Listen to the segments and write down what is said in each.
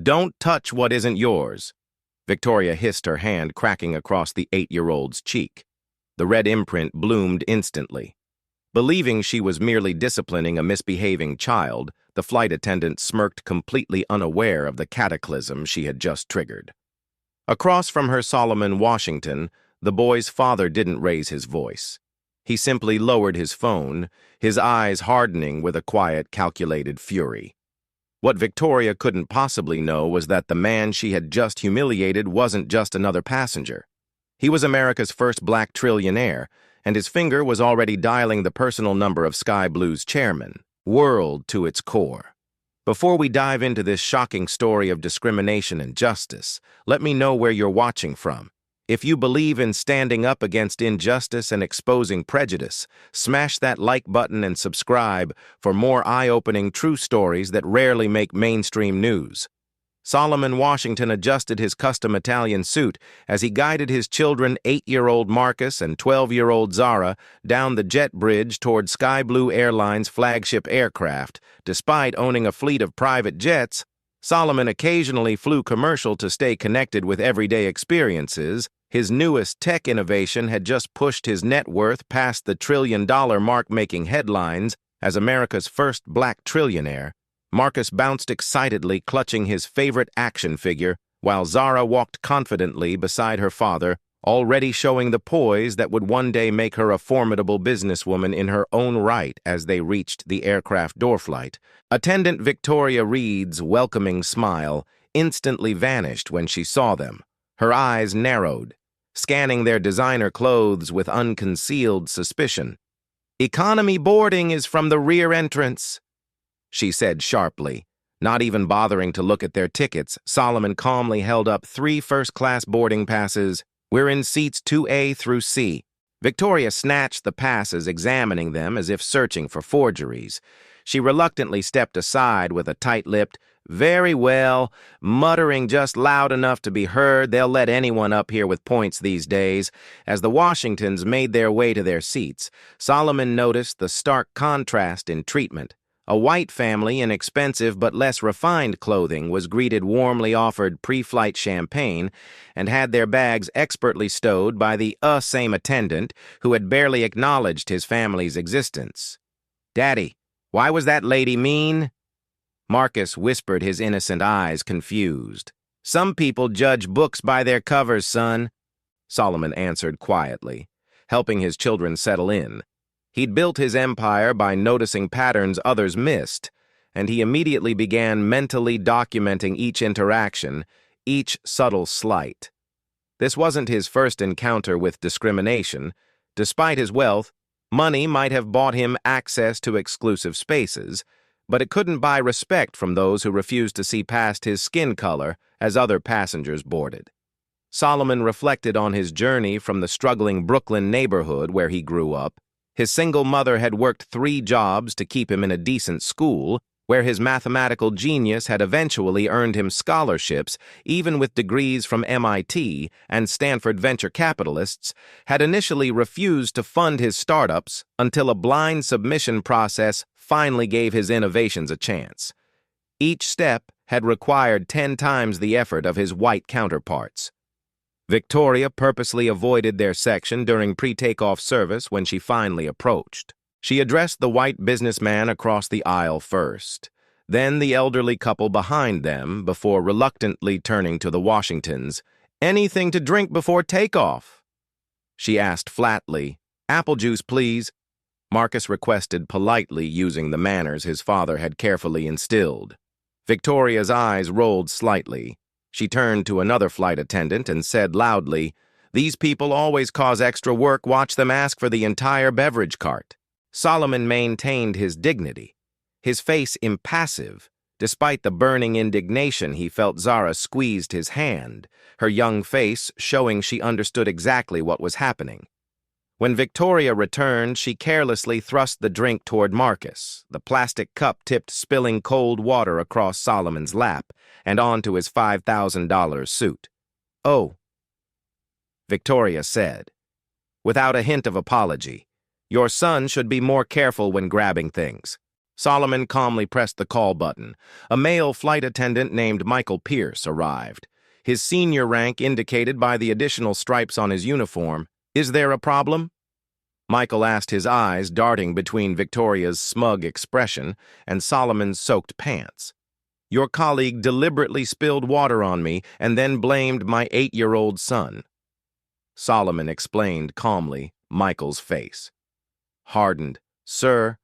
Don't touch what isn't yours. Victoria hissed, her hand cracking across the 8-year-old's cheek. The red imprint bloomed instantly. Believing she was merely disciplining a misbehaving child, the flight attendant smirked, completely unaware of the cataclysm she had just triggered. Across from her, Solomon Washington, the boy's father didn't raise his voice. He simply lowered his phone, his eyes hardening with a quiet, calculated fury. What Victoria couldn't possibly know was that the man she had just humiliated wasn't just another passenger. He was America's first black trillionaire, and his finger was already dialing the personal number of Sky Blue's chairman, world to its core. Before we dive into this shocking story of discrimination and justice, let me know where you're watching from. If you believe in standing up against injustice and exposing prejudice, smash that like button and subscribe for more eye-opening true stories that rarely make mainstream news. Solomon Washington adjusted his custom Italian suit as he guided his children, 8-year-old Marcus and 12-year-old Zara, down the jet bridge toward Sky Blue Airline's flagship aircraft. Despite owning a fleet of private jets, Solomon occasionally flew commercial to stay connected with everyday experiences. His newest tech innovation had just pushed his net worth past the $1 trillion mark, making headlines as America's first black trillionaire. Marcus bounced excitedly, clutching his favorite action figure, while Zara walked confidently beside her father, already showing the poise that would one day make her a formidable businesswoman in her own right. As they reached the aircraft door flight, attendant Victoria Reed's welcoming smile instantly vanished when she saw them. Her eyes narrowed, scanning their designer clothes with unconcealed suspicion. "Economy boarding is from the rear entrance," she said sharply. Not even bothering to look at their tickets, Solomon calmly held up 3 first-class boarding passes. "We're in seats 2A through C." Victoria snatched the passes, examining them as if searching for forgeries. She reluctantly stepped aside with a tight-lipped, "Very well," muttering just loud enough to be heard. They'll let anyone up here with points these days. As the Washingtons made their way to their seats, Solomon noticed the stark contrast in treatment. A white family in expensive but less refined clothing was greeted, warmly offered pre-flight champagne, and had their bags expertly stowed by the same attendant who had barely acknowledged his family's existence. "Daddy, why was that lady mean?" Marcus whispered, his innocent eyes confused. "Some people judge books by their covers, son," Solomon answered quietly, helping his children settle in. He'd built his empire by noticing patterns others missed, and he immediately began mentally documenting each interaction, each subtle slight. This wasn't his first encounter with discrimination. Despite his wealth, money might have bought him access to exclusive spaces, but it couldn't buy respect from those who refused to see past his skin color as other passengers boarded. Solomon reflected on his journey from the struggling Brooklyn neighborhood where he grew up. His single mother had worked 3 jobs to keep him in a decent school, where his mathematical genius had eventually earned him scholarships, even with degrees from MIT and Stanford venture capitalists, had initially refused to fund his startups until a blind submission process finally gave his innovations a chance. Each step had required 10 times the effort of his white counterparts. Victoria purposely avoided their section during pre-takeoff service when she finally approached. She addressed the white businessman across the aisle first, then the elderly couple behind them, before reluctantly turning to the Washingtons. "Anything to drink before takeoff?" she asked flatly. "Apple juice, please," Marcus requested politely, using the manners his father had carefully instilled. Victoria's eyes rolled slightly. She turned to another flight attendant and said loudly, "These people always cause extra work. Watch them ask for the entire beverage cart." Solomon maintained his dignity, his face impassive. Despite the burning indignation he felt, Zara squeezed his hand, her young face showing she understood exactly what was happening. When Victoria returned, she carelessly thrust the drink toward Marcus, the plastic cup tipped, spilling cold water across Solomon's lap and onto his $5,000 suit. "Oh," Victoria said, without a hint of apology, "your son should be more careful when grabbing things." Solomon calmly pressed the call button. A male flight attendant named Michael Pierce arrived. His senior rank indicated by the additional stripes on his uniform. "Is there a problem?" Michael asked, his eyes darting between Victoria's smug expression and Solomon's soaked pants. "Your colleague deliberately spilled water on me and then blamed my 8-year-old son." Solomon explained calmly, Michael's face hardened. "Sir,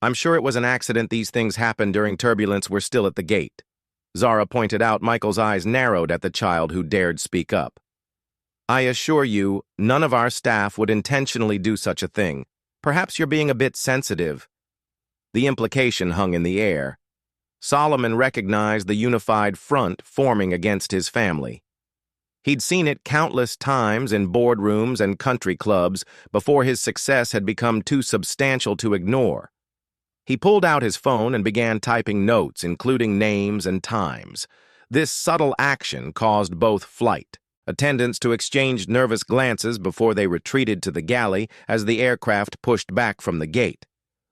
I'm sure it was an accident. These things happen during turbulence. We're still at the gate." Zara pointed out. Michael's eyes narrowed at the child who dared speak up. "I assure you, none of our staff would intentionally do such a thing. Perhaps you're being a bit sensitive." The implication hung in the air. Solomon recognized the unified front forming against his family. He'd seen it countless times in boardrooms and country clubs before his success had become too substantial to ignore. He pulled out his phone and began typing notes, including names and times. This subtle action caused both flight attendants to exchange nervous glances before they retreated to the galley as the aircraft pushed back from the gate.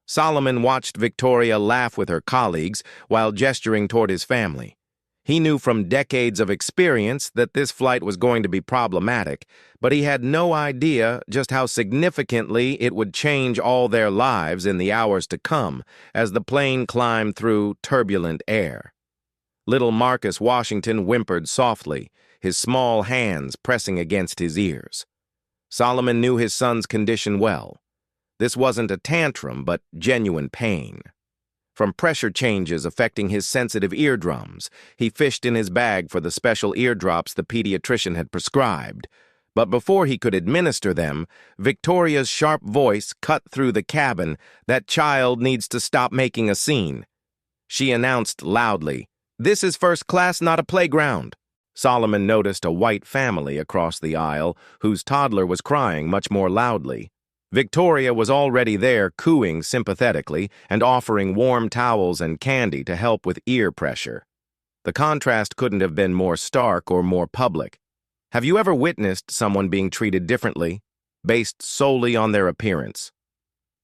Solomon watched Victoria laugh with her colleagues while gesturing toward his family. He knew from decades of experience that this flight was going to be problematic, but he had no idea just how significantly it would change all their lives in the hours to come as the plane climbed through turbulent air. Little Marcus Washington whimpered softly, his small hands pressing against his ears. Solomon knew his son's condition well. This wasn't a tantrum, but genuine pain. From pressure changes affecting his sensitive eardrums, he fished in his bag for the special eardrops the pediatrician had prescribed. But before he could administer them, Victoria's sharp voice cut through the cabin. "That child needs to stop making a scene." She announced loudly, "This is first class, not a playground." Solomon noticed a white family across the aisle whose toddler was crying much more loudly. Victoria was already there, cooing sympathetically and offering warm towels and candy to help with ear pressure. The contrast couldn't have been more stark or more public. Have you ever witnessed someone being treated differently, based solely on their appearance?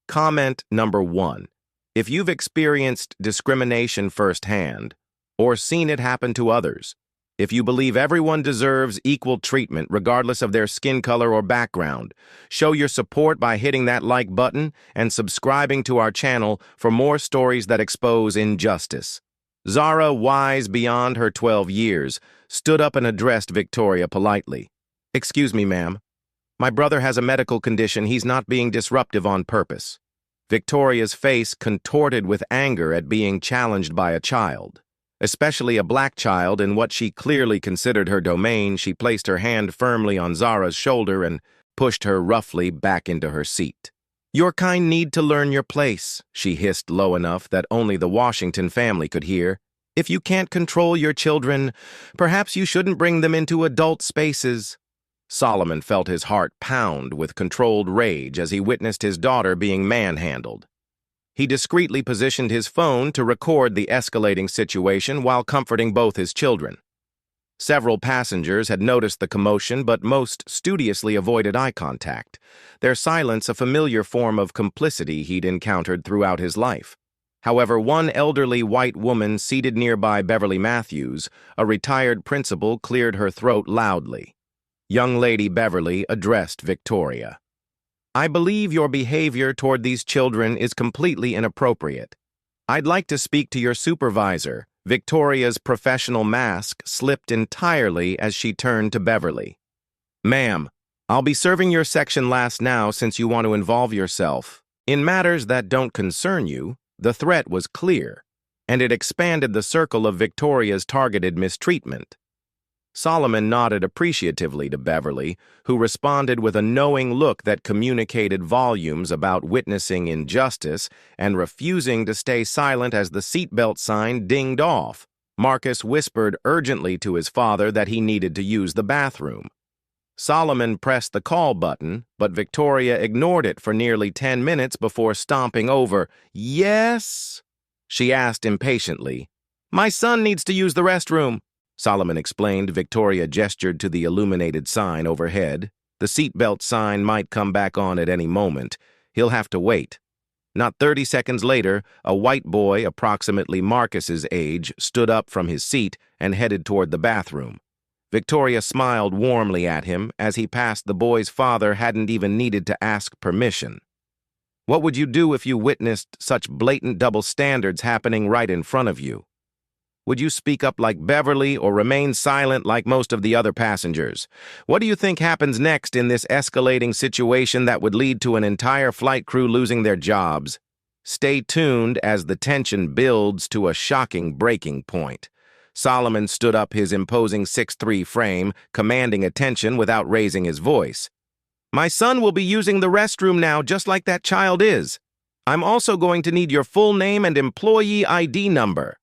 Comment number 1. If you've experienced discrimination firsthand, or seen it happen to others, if you believe everyone deserves equal treatment regardless of their skin color or background, show your support by hitting that like button and subscribing to our channel for more stories that expose injustice. Zara, wise beyond her 12 years, stood up and addressed Victoria politely. "Excuse me, ma'am. My brother has a medical condition. He's not being disruptive on purpose." Victoria's face contorted with anger at being challenged by a child. Especially a black child in what she clearly considered her domain. She placed her hand firmly on Zara's shoulder and pushed her roughly back into her seat. "Your kind need to learn your place," she hissed low enough that only the Washington family could hear. "If you can't control your children, perhaps you shouldn't bring them into adult spaces." Solomon felt his heart pound with controlled rage as he witnessed his daughter being manhandled. He discreetly positioned his phone to record the escalating situation while comforting both his children. Several passengers had noticed the commotion, but most studiously avoided eye contact, their silence a familiar form of complicity he'd encountered throughout his life. However, one elderly white woman seated nearby Beverly Matthews, a retired principal, cleared her throat loudly. Young Lady Beverly addressed Victoria. "I believe your behavior toward these children is completely inappropriate. I'd like to speak to your supervisor." Victoria's professional mask slipped entirely as she turned to Beverly. "Ma'am, I'll be serving your section last now since you want to involve yourself in matters that don't concern you." The threat was clear, and it expanded the circle of Victoria's targeted mistreatment. Solomon nodded appreciatively to Beverly, who responded with a knowing look that communicated volumes about witnessing injustice and refusing to stay silent as the seatbelt sign dinged off. Marcus whispered urgently to his father that he needed to use the bathroom. Solomon pressed the call button, but Victoria ignored it for nearly 10 minutes before stomping over. "Yes?" she asked impatiently. "My son needs to use the restroom," Solomon explained. Victoria gestured to the illuminated sign overhead. "The seatbelt sign might come back on at any moment. He'll have to wait." Not 30 seconds later, a white boy, approximately Marcus's age, stood up from his seat and headed toward the bathroom. Victoria smiled warmly at him. As he passed, the boy's father hadn't even needed to ask permission. What would you do if you witnessed such blatant double standards happening right in front of you? Would you speak up like Beverly or remain silent like most of the other passengers? What do you think happens next in this escalating situation that would lead to an entire flight crew losing their jobs? Stay tuned as the tension builds to a shocking breaking point. Solomon stood up, his imposing 6'3" frame, commanding attention without raising his voice. My son will be using the restroom now, just like that child is. I'm also going to need your full name and employee ID number.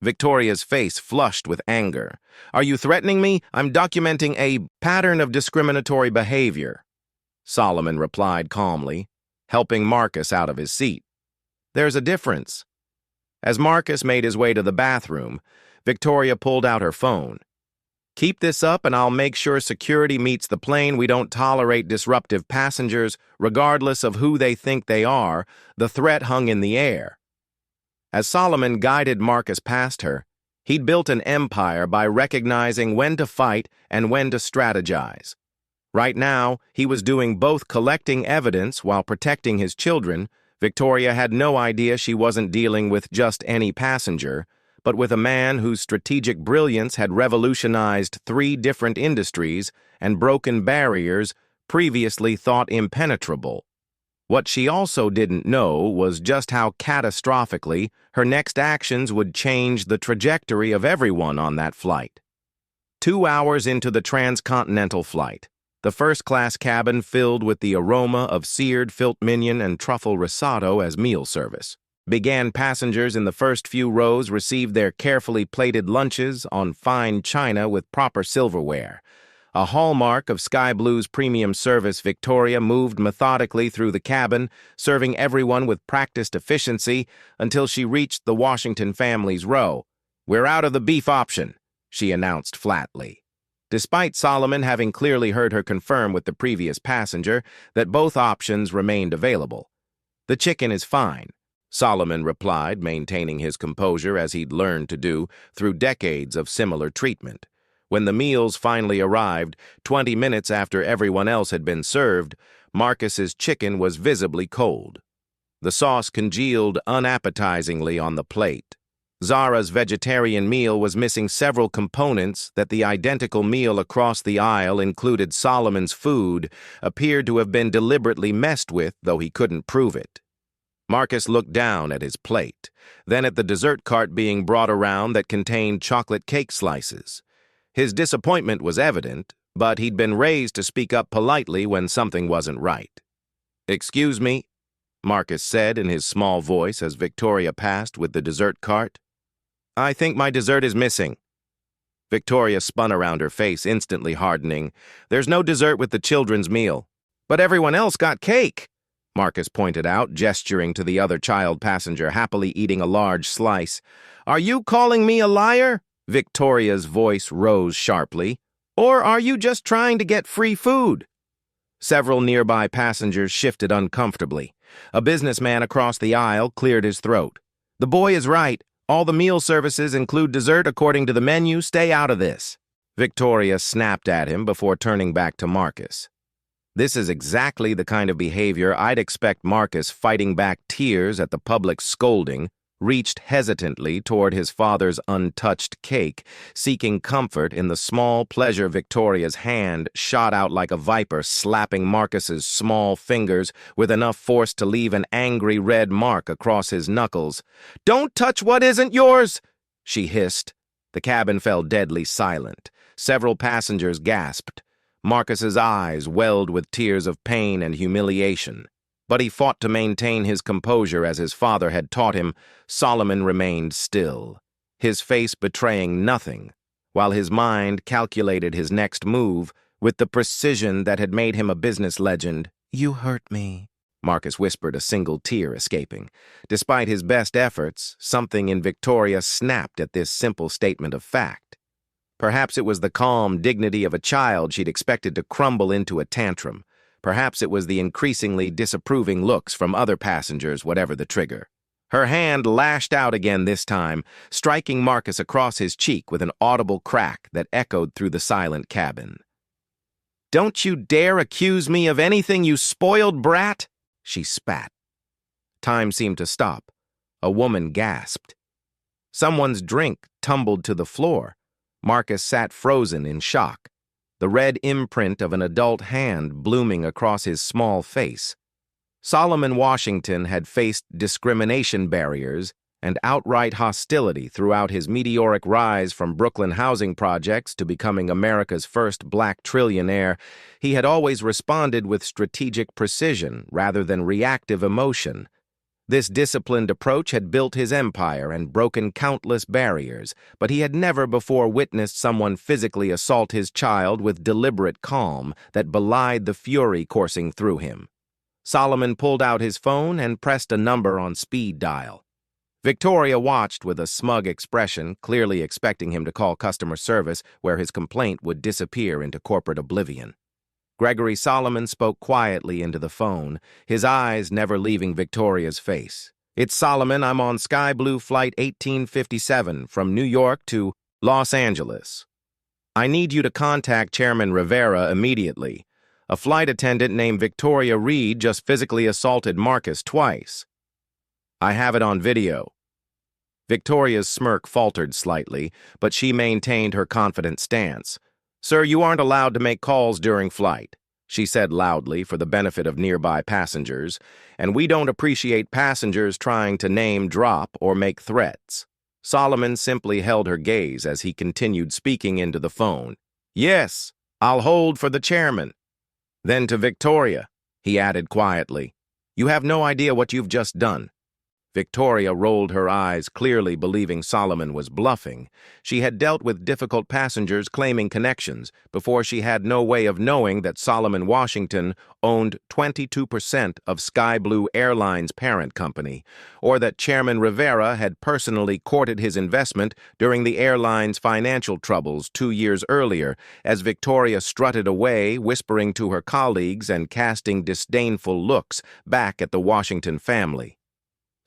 Victoria's face flushed with anger. Are you threatening me? I'm documenting a pattern of discriminatory behavior. Solomon replied calmly, helping Marcus out of his seat. There's a difference. As Marcus made his way to the bathroom, Victoria pulled out her phone. Keep this up and I'll make sure security meets the plane. We don't tolerate disruptive passengers, regardless of who they think they are. The threat hung in the air. As Solomon guided Marcus past her, he'd built an empire by recognizing when to fight and when to strategize. Right now, he was doing both, collecting evidence while protecting his children. Victoria had no idea she wasn't dealing with just any passenger, but with a man whose strategic brilliance had revolutionized 3 different industries and broken barriers previously thought impenetrable. What she also didn't know was just how catastrophically her next actions would change the trajectory of everyone on that flight. 2 hours into the transcontinental flight, the first-class cabin filled with the aroma of seared filet mignon and truffle risotto as meal service. Passengers in the first few rows received their carefully plated lunches on fine china with proper silverware. A hallmark of Sky Blue's premium service, Victoria moved methodically through the cabin, serving everyone with practiced efficiency until she reached the Washington family's row. We're out of the beef option, she announced flatly. Despite Solomon having clearly heard her confirm with the previous passenger that both options remained available. The chicken is fine, Solomon replied, maintaining his composure as he'd learned to do through decades of similar treatment. When the meals finally arrived, 20 minutes after everyone else had been served, Marcus's chicken was visibly cold. The sauce congealed unappetizingly on the plate. Zara's vegetarian meal was missing several components that the identical meal across the aisle included. Solomon's food appeared to have been deliberately messed with, though he couldn't prove it. Marcus looked down at his plate, then at the dessert cart being brought around that contained chocolate cake slices. His disappointment was evident, but he'd been raised to speak up politely when something wasn't right. Excuse me, Marcus said in his small voice as Victoria passed with the dessert cart. I think my dessert is missing. Victoria spun around, her face instantly hardening. There's no dessert with the children's meal. But everyone else got cake, Marcus pointed out, gesturing to the other child passenger happily eating a large slice. Are you calling me a liar? Victoria's voice rose sharply. Or are you just trying to get free food? Several nearby passengers shifted uncomfortably. A businessman across the aisle cleared his throat. The boy is right. All the meal services include dessert according to the menu. Stay out of this. Victoria snapped at him before turning back to Marcus. This is exactly the kind of behavior I'd expect. Marcus, fighting back tears at the public scolding, reached hesitantly toward his father's untouched cake, seeking comfort in the small pleasure. Victoria's hand shot out like a viper, slapping Marcus's small fingers with enough force to leave an angry red mark across his knuckles. Don't touch what isn't yours, she hissed. The cabin fell deadly silent. Several passengers gasped. Marcus's eyes welled with tears of pain and humiliation. But he fought to maintain his composure as his father had taught him. Solomon remained still, his face betraying nothing, while his mind calculated his next move with the precision that had made him a business legend. You hurt me, Marcus whispered, a single tear escaping. Despite his best efforts, something in Victoria snapped at this simple statement of fact. Perhaps it was the calm dignity of a child she'd expected to crumble into a tantrum. Perhaps it was the increasingly disapproving looks from other passengers, whatever the trigger. Her hand lashed out again this time, striking Marcus across his cheek with an audible crack that echoed through the silent cabin. "Don't you dare accuse me of anything, you spoiled brat!" she spat. Time seemed to stop. A woman gasped. Someone's drink tumbled to the floor. Marcus sat frozen in shock, the red imprint of an adult hand blooming across his small face. Solomon Washington had faced discrimination barriers and outright hostility throughout his meteoric rise from Brooklyn housing projects to becoming America's first black trillionaire. He had always responded with strategic precision rather than reactive emotion. This disciplined approach had built his empire and broken countless barriers, but he had never before witnessed someone physically assault his child with deliberate calm that belied the fury coursing through him. Solomon pulled out his phone and pressed a number on speed dial. Victoria watched with a smug expression, clearly expecting him to call customer service, where his complaint would disappear into corporate oblivion. Gregory Solomon spoke quietly into the phone, his eyes never leaving Victoria's face. "It's Solomon. I'm on Sky Blue Flight 1857 from New York to Los Angeles. I need you to contact Chairman Rivera immediately. A flight attendant named Victoria Reed just physically assaulted Marcus twice. I have it on video." Victoria's smirk faltered slightly, but she maintained her confident stance. "Sir, you aren't allowed to make calls during flight," she said loudly for the benefit of nearby passengers, "and we don't appreciate passengers trying to name drop or make threats." Solomon simply held her gaze as he continued speaking into the phone. "Yes, I'll hold for the chairman." Then to Victoria, he added quietly, "You have no idea what you've just done." Victoria rolled her eyes, clearly believing Solomon was bluffing. She had dealt with difficult passengers claiming connections before she had no way of knowing that Solomon Washington owned 22% of Sky Blue Airline's parent company, or that Chairman Rivera had personally courted his investment during the airline's financial troubles 2 years earlier, as Victoria strutted away, whispering to her colleagues and casting disdainful looks back at the Washington family.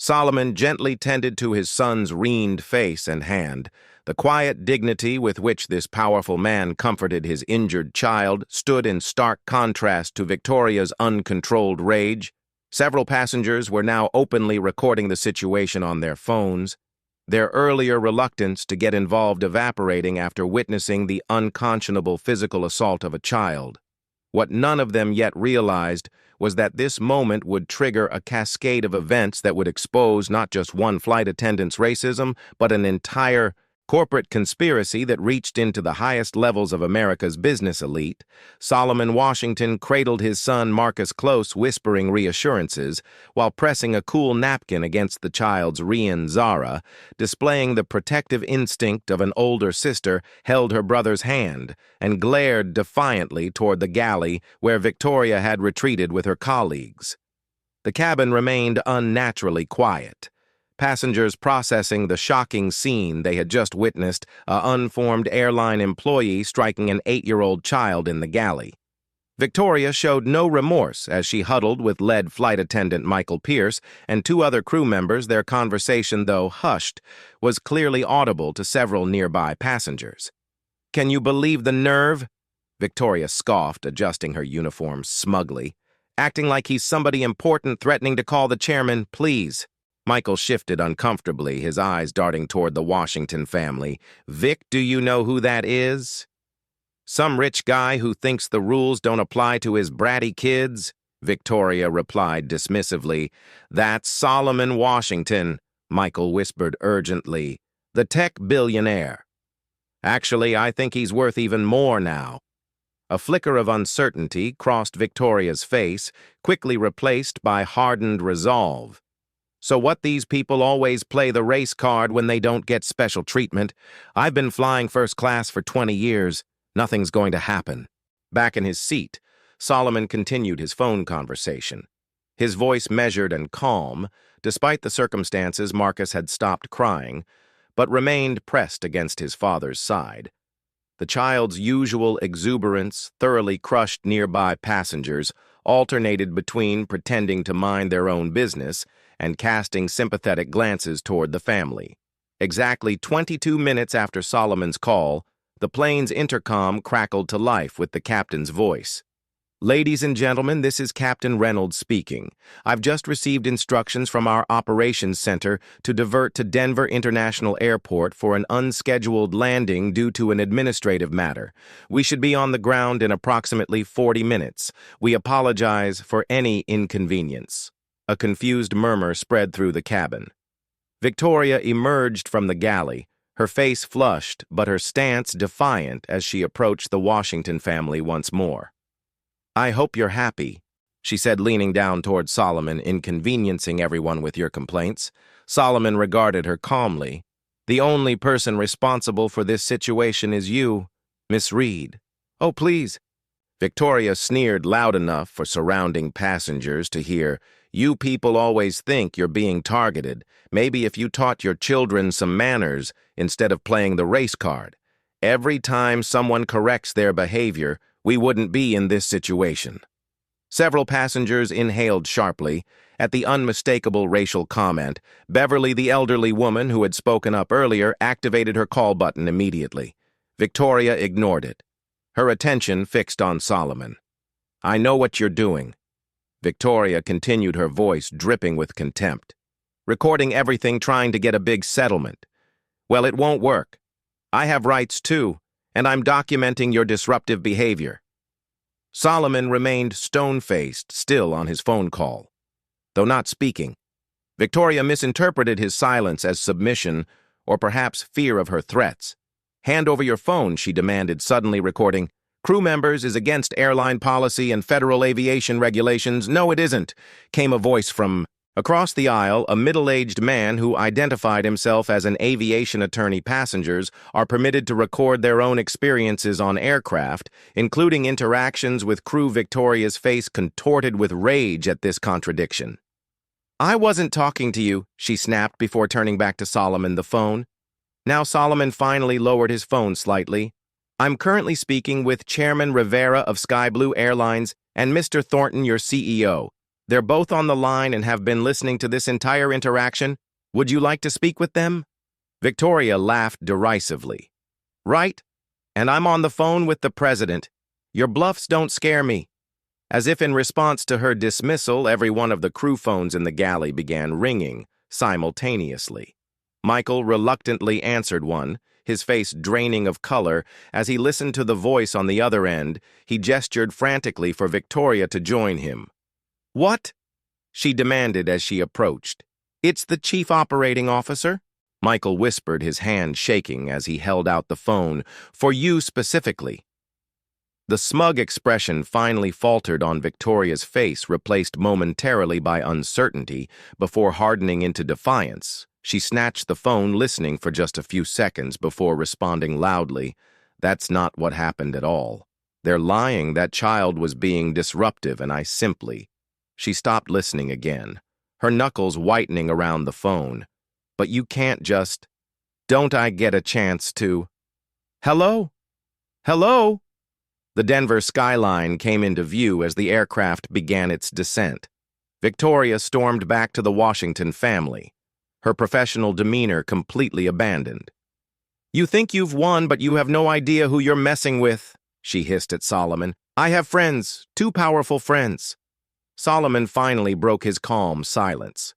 Solomon gently tended to his son's wrined face and hand. The quiet dignity with which this powerful man comforted his injured child stood in stark contrast to Victoria's uncontrolled rage. Several passengers were now openly recording the situation on their phones, their earlier reluctance to get involved evaporating after witnessing the unconscionable physical assault of a child. What none of them yet realized was that this moment would trigger a cascade of events that would expose not just one flight attendant's racism, but an entire corporate conspiracy that reached into the highest levels of America's business elite. Solomon Washington cradled his son Marcus close, whispering reassurances, while pressing a cool napkin against the child's Rian Zara, displaying the protective instinct of an older sister, held her brother's hand, and glared defiantly toward the galley where Victoria had retreated with her colleagues. The cabin remained unnaturally quiet. Passengers processing the shocking scene they had just witnessed, an unformed airline employee striking an 8-year-old child in the galley. Victoria showed no remorse as she huddled with lead flight attendant Michael Pierce and 2 other crew members. Their conversation, though hushed, was clearly audible to several nearby passengers. "Can you believe the nerve?" Victoria scoffed, adjusting her uniform smugly. "Acting like he's somebody important, threatening to call the chairman, please." Michael shifted uncomfortably, his eyes darting toward the Washington family. "Vic, do you know who that is?" "Some rich guy who thinks the rules don't apply to his bratty kids," Victoria replied dismissively. "That's Solomon Washington," Michael whispered urgently. "The tech billionaire. Actually, I think he's worth even more now." A flicker of uncertainty crossed Victoria's face, quickly replaced by hardened resolve. "So what, these people always play the race card when they don't get special treatment? I've been flying first class for 20 years. Nothing's going to happen." Back in his seat, Solomon continued his phone conversation. His voice measured and calm. Despite the circumstances, Marcus had stopped crying, but remained pressed against his father's side. The child's usual exuberance thoroughly crushed nearby passengers, alternated between pretending to mind their own business and casting sympathetic glances toward the family. Exactly 22 minutes after Solomon's call, the plane's intercom crackled to life with the captain's voice. "Ladies and gentlemen, this is Captain Reynolds speaking. I've just received instructions from our operations center to divert to Denver International Airport for an unscheduled landing due to an administrative matter. We should be on the ground in approximately 40 minutes. We apologize for any inconvenience." A confused murmur spread through the cabin. Victoria emerged from the galley, her face flushed but her stance defiant as she approached the Washington family once more. "I hope you're happy," she said, leaning down toward Solomon, "inconveniencing everyone with your complaints." Solomon regarded her calmly. "The only person responsible for this situation is you, Miss Reed." "Oh, please." Victoria sneered loud enough for surrounding passengers to hear. "You people always think you're being targeted. Maybe if you taught your children some manners instead of playing the race card. Every time someone corrects their behavior, we wouldn't be in this situation." Several passengers inhaled sharply. At the unmistakable racial comment, Beverly, the elderly woman who had spoken up earlier, activated her call button immediately. Victoria ignored it, her attention fixed on Solomon. "I know what you're doing." Victoria continued, her voice dripping with contempt. "Recording everything, trying to get a big settlement. Well, it won't work. I have rights too, and I'm documenting your disruptive behavior." Solomon remained stone-faced, still on his phone call, though not speaking. Victoria misinterpreted his silence as submission or perhaps fear of her threats. "Hand over your phone," she demanded, suddenly recording. "Crew members is against airline policy and federal aviation regulations." "No, it isn't," came a voice from across the aisle. A middle-aged man who identified himself as an aviation attorney. "Passengers are permitted to record their own experiences on aircraft, including interactions with crew." Victoria's face contorted with rage at this contradiction. "I wasn't talking to you," she snapped before turning back to Solomon the phone. Now Solomon finally lowered his phone slightly. "I'm currently speaking with Chairman Rivera of Sky Blue Airlines and Mr. Thornton, your CEO. They're both on the line and have been listening to this entire interaction. Would you like to speak with them?" Victoria laughed derisively. "Right? And I'm on the phone with the president. Your bluffs don't scare me." As if in response to her dismissal, every one of the crew phones in the galley began ringing simultaneously. Michael reluctantly answered one, his face draining of color. As he listened to the voice on the other end, he gestured frantically for Victoria to join him. "What?" she demanded as she approached. "It's the chief operating officer," Michael whispered, his hand shaking as he held out the phone. "For you specifically." The smug expression finally faltered on Victoria's face, replaced momentarily by uncertainty, before hardening into defiance. She snatched the phone, listening for just a few seconds before responding loudly. "That's not what happened at all. They're lying. That child was being disruptive, and I simply—" She stopped listening again, her knuckles whitening around the phone. "But you can't just— Don't I get a chance to— Hello? Hello?" The Denver skyline came into view as the aircraft began its descent. Victoria stormed back to the Washington family, her professional demeanor completely abandoned. "You think you've won, but you have no idea who you're messing with," she hissed at Solomon. "I have friends, 2 powerful friends." Solomon finally broke his calm silence.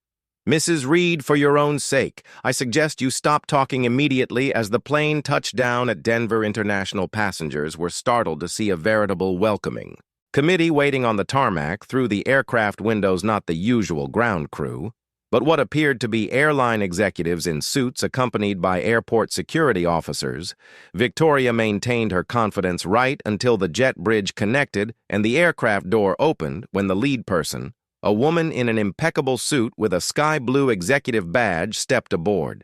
"Mrs. Reed, for your own sake, I suggest you stop talking immediately." As the plane touched down at Denver International, passengers were startled to see a veritable welcoming committee waiting on the tarmac. Through the aircraft windows, not the usual ground crew, but what appeared to be airline executives in suits accompanied by airport security officers. Victoria maintained her confidence right until the jet bridge connected and the aircraft door opened, when the lead person, a woman in an impeccable suit with a sky blue executive badge, stepped aboard.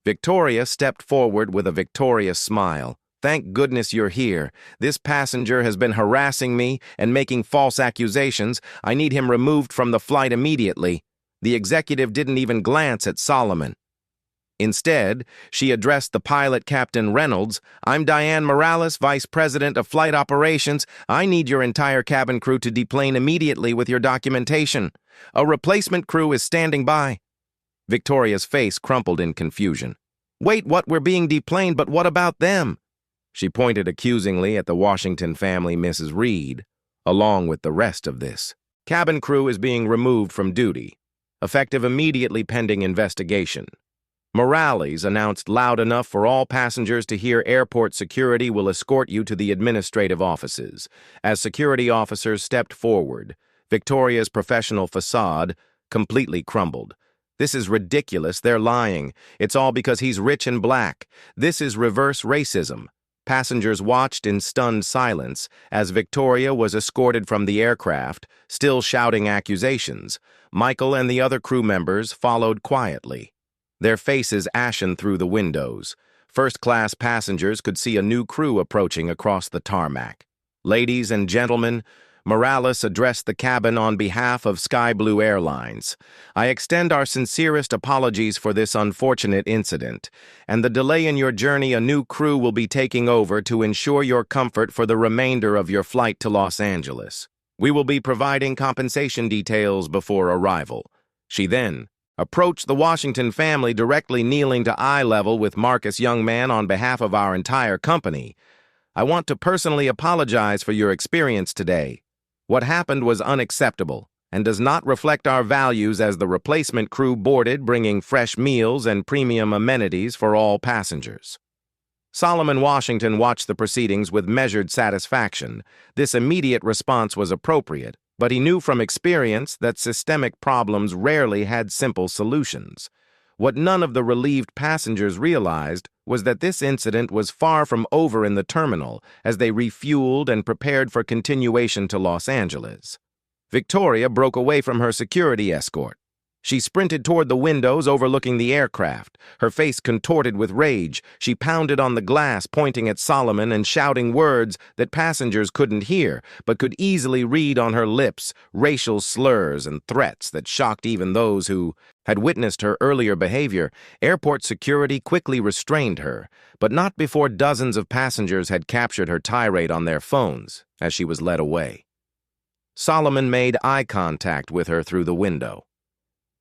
Victoria stepped forward with a victorious smile. "Thank goodness you're here. This passenger has been harassing me and making false accusations. I need him removed from the flight immediately." The executive didn't even glance at Solomon. Instead, she addressed the pilot, Captain Reynolds. "I'm Diane Morales, Vice President of Flight Operations. I need your entire cabin crew to deplane immediately with your documentation. A replacement crew is standing by." Victoria's face crumpled in confusion. "Wait, what? We're being deplaned, but what about them?" She pointed accusingly at the Washington family, Mrs. Reed, along with the rest of this. "Cabin crew is being removed from duty, effective immediately pending investigation." Morales announced loud enough for all passengers to hear. "Airport security will escort you to the administrative offices." As security officers stepped forward, Victoria's professional facade completely crumbled. "This is ridiculous. They're lying. It's all because he's rich and black. This is reverse racism." Passengers watched in stunned silence as Victoria was escorted from the aircraft, still shouting accusations. Michael and the other crew members followed quietly, their faces ashen through the windows. First-class passengers could see a new crew approaching across the tarmac. "Ladies and gentlemen," Morales addressed the cabin on behalf of Sky Blue Airlines. "I extend our sincerest apologies for this unfortunate incident, and the delay in your journey. A new crew will be taking over to ensure your comfort for the remainder of your flight to Los Angeles. We will be providing compensation details before arrival." She then approached the Washington family, directly kneeling to eye level with Marcus. "Young man, on behalf of our entire company, I want to personally apologize for your experience today. What happened was unacceptable and does not reflect our values as the replacement crew boarded, bringing fresh meals and premium amenities for all passengers." Solomon Washington watched the proceedings with measured satisfaction. This immediate response was appropriate, but he knew from experience that systemic problems rarely had simple solutions. What none of the relieved passengers realized was that this incident was far from over in the terminal as they refueled and prepared for continuation to Los Angeles. Victoria broke away from her security escort. She sprinted toward the windows overlooking the aircraft, her face contorted with rage. She pounded on the glass, pointing at Solomon and shouting words that passengers couldn't hear, but could easily read on her lips, racial slurs and threats that shocked even those who had witnessed her earlier behavior. Airport security quickly restrained her, but not before dozens of passengers had captured her tirade on their phones as she was led away. Solomon made eye contact with her through the window.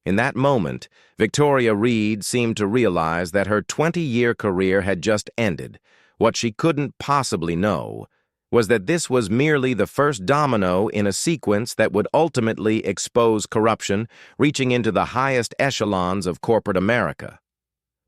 In that moment, Victoria Reed seemed to realize that her 20-year career had just ended. What she couldn't possibly know was that this was merely the first domino in a sequence that would ultimately expose corruption, reaching into the highest echelons of corporate America.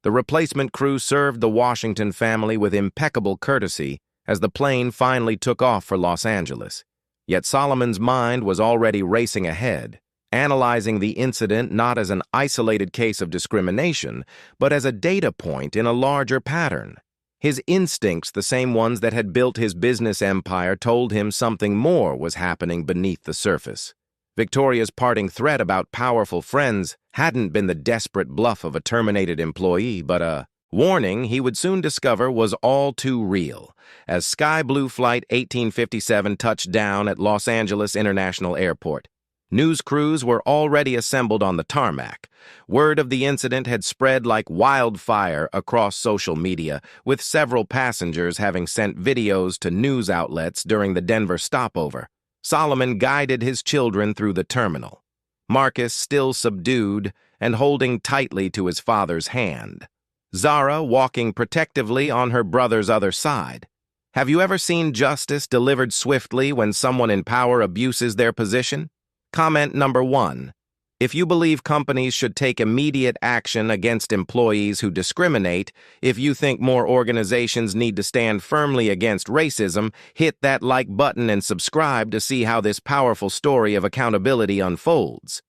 The replacement crew served the Washington family with impeccable courtesy as the plane finally took off for Los Angeles. Yet Solomon's mind was already racing ahead, analyzing the incident not as an isolated case of discrimination, but as a data point in a larger pattern. His instincts, the same ones that had built his business empire, told him something more was happening beneath the surface. Victoria's parting threat about powerful friends hadn't been the desperate bluff of a terminated employee, but a warning he would soon discover was all too real. As Sky Blue Flight 1857 touched down at Los Angeles International Airport, news crews were already assembled on the tarmac. Word of the incident had spread like wildfire across social media, with several passengers having sent videos to news outlets during the Denver stopover. Solomon guided his children through the terminal, Marcus still subdued and holding tightly to his father's hand, Zara walking protectively on her brother's other side. Have you ever seen justice delivered swiftly when someone in power abuses their position? Comment number 1. If you believe companies should take immediate action against employees who discriminate, if you think more organizations need to stand firmly against racism, hit that like button and subscribe to see how this powerful story of accountability unfolds.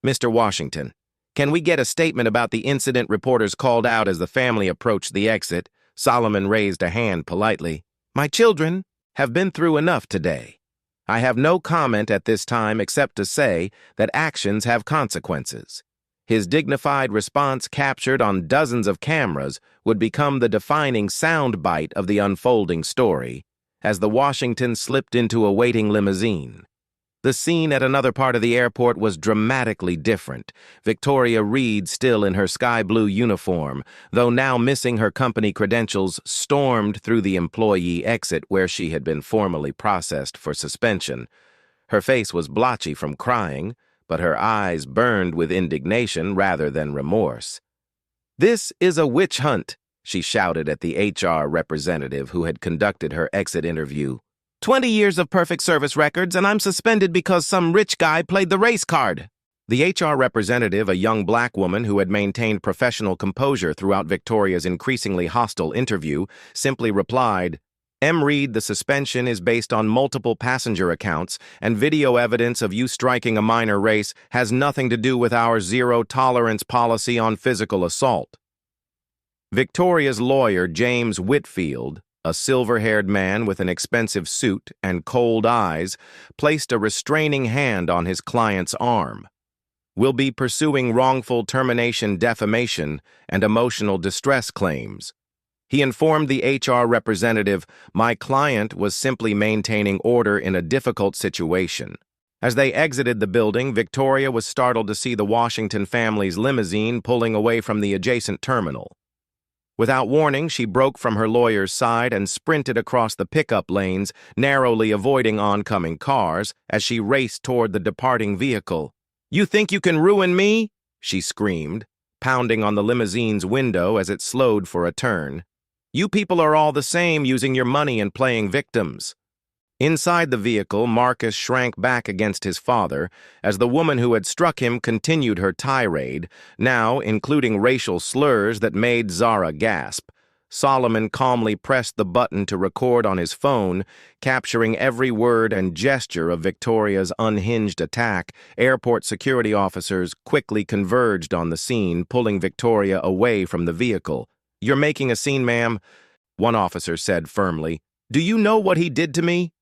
Mr. Washington, can we get a statement about the incident reporters called out as the family approached the exit? Solomon raised a hand politely. My children have been through enough today. I have no comment at this time except to say that actions have consequences. His dignified response, captured on dozens of cameras, would become the defining soundbite of the unfolding story as the Washington slipped into a waiting limousine. The scene at another part of the airport was dramatically different. Victoria Reed, still in her sky blue uniform, though now missing her company credentials, stormed through the employee exit where she had been formally processed for suspension. Her face was blotchy from crying, but her eyes burned with indignation rather than remorse. "This is a witch hunt," she shouted at the HR representative who had conducted her exit interview. 20 years of perfect service records, and I'm suspended because some rich guy played the race card." The HR representative, a young black woman who had maintained professional composure throughout Victoria's increasingly hostile interview, simply replied, Reed, the suspension is based on multiple passenger accounts, and video evidence of you striking a minor race has nothing to do with our zero-tolerance policy on physical assault. Victoria's lawyer, James Whitfield, a silver-haired man with an expensive suit and cold eyes, placed a restraining hand on his client's arm. "We'll be pursuing wrongful termination, defamation, and emotional distress claims." He informed the HR representative, "My client was simply maintaining order in a difficult situation." As they exited the building, Victoria was startled to see the Washington family's limousine pulling away from the adjacent terminal. Without warning, she broke from her lawyer's side and sprinted across the pickup lanes, narrowly avoiding oncoming cars as she raced toward the departing vehicle. "You think you can ruin me?" she screamed, pounding on the limousine's window as it slowed for a turn. "You people are all the same, using your money and playing victims." Inside the vehicle, Marcus shrank back against his father as the woman who had struck him continued her tirade, now including racial slurs that made Zara gasp. Solomon calmly pressed the button to record on his phone, capturing every word and gesture of Victoria's unhinged attack. Airport security officers quickly converged on the scene, pulling Victoria away from the vehicle. "You're making a scene, ma'am," one officer said firmly. "Do you know what he did to me?"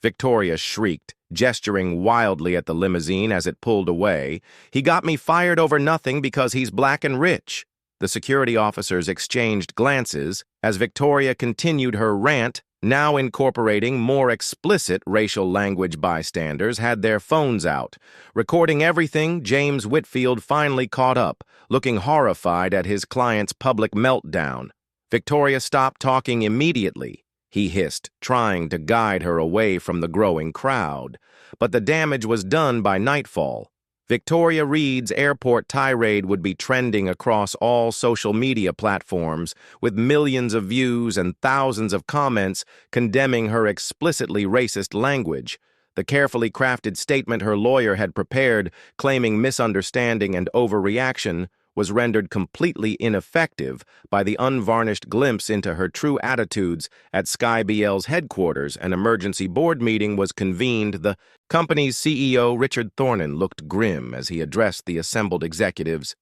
Victoria shrieked, gesturing wildly at the limousine as it pulled away. "He got me fired over nothing because he's black and rich." The security officers exchanged glances as Victoria continued her rant, now incorporating more explicit racial language. Bystanders had their phones out. Recording everything, James Whitfield finally caught up, looking horrified at his client's public meltdown. "Victoria, stop talking immediately," he hissed, trying to guide her away from the growing crowd. But the damage was done by nightfall. Victoria Reed's airport tirade would be trending across all social media platforms, with millions of views and thousands of comments condemning her explicitly racist language. The carefully crafted statement her lawyer had prepared, claiming misunderstanding and overreaction, was rendered completely ineffective by the unvarnished glimpse into her true attitudes. At SkyBL's headquarters, an emergency board meeting was convened. The company's CEO, Richard Thornton, looked grim as he addressed the assembled executives.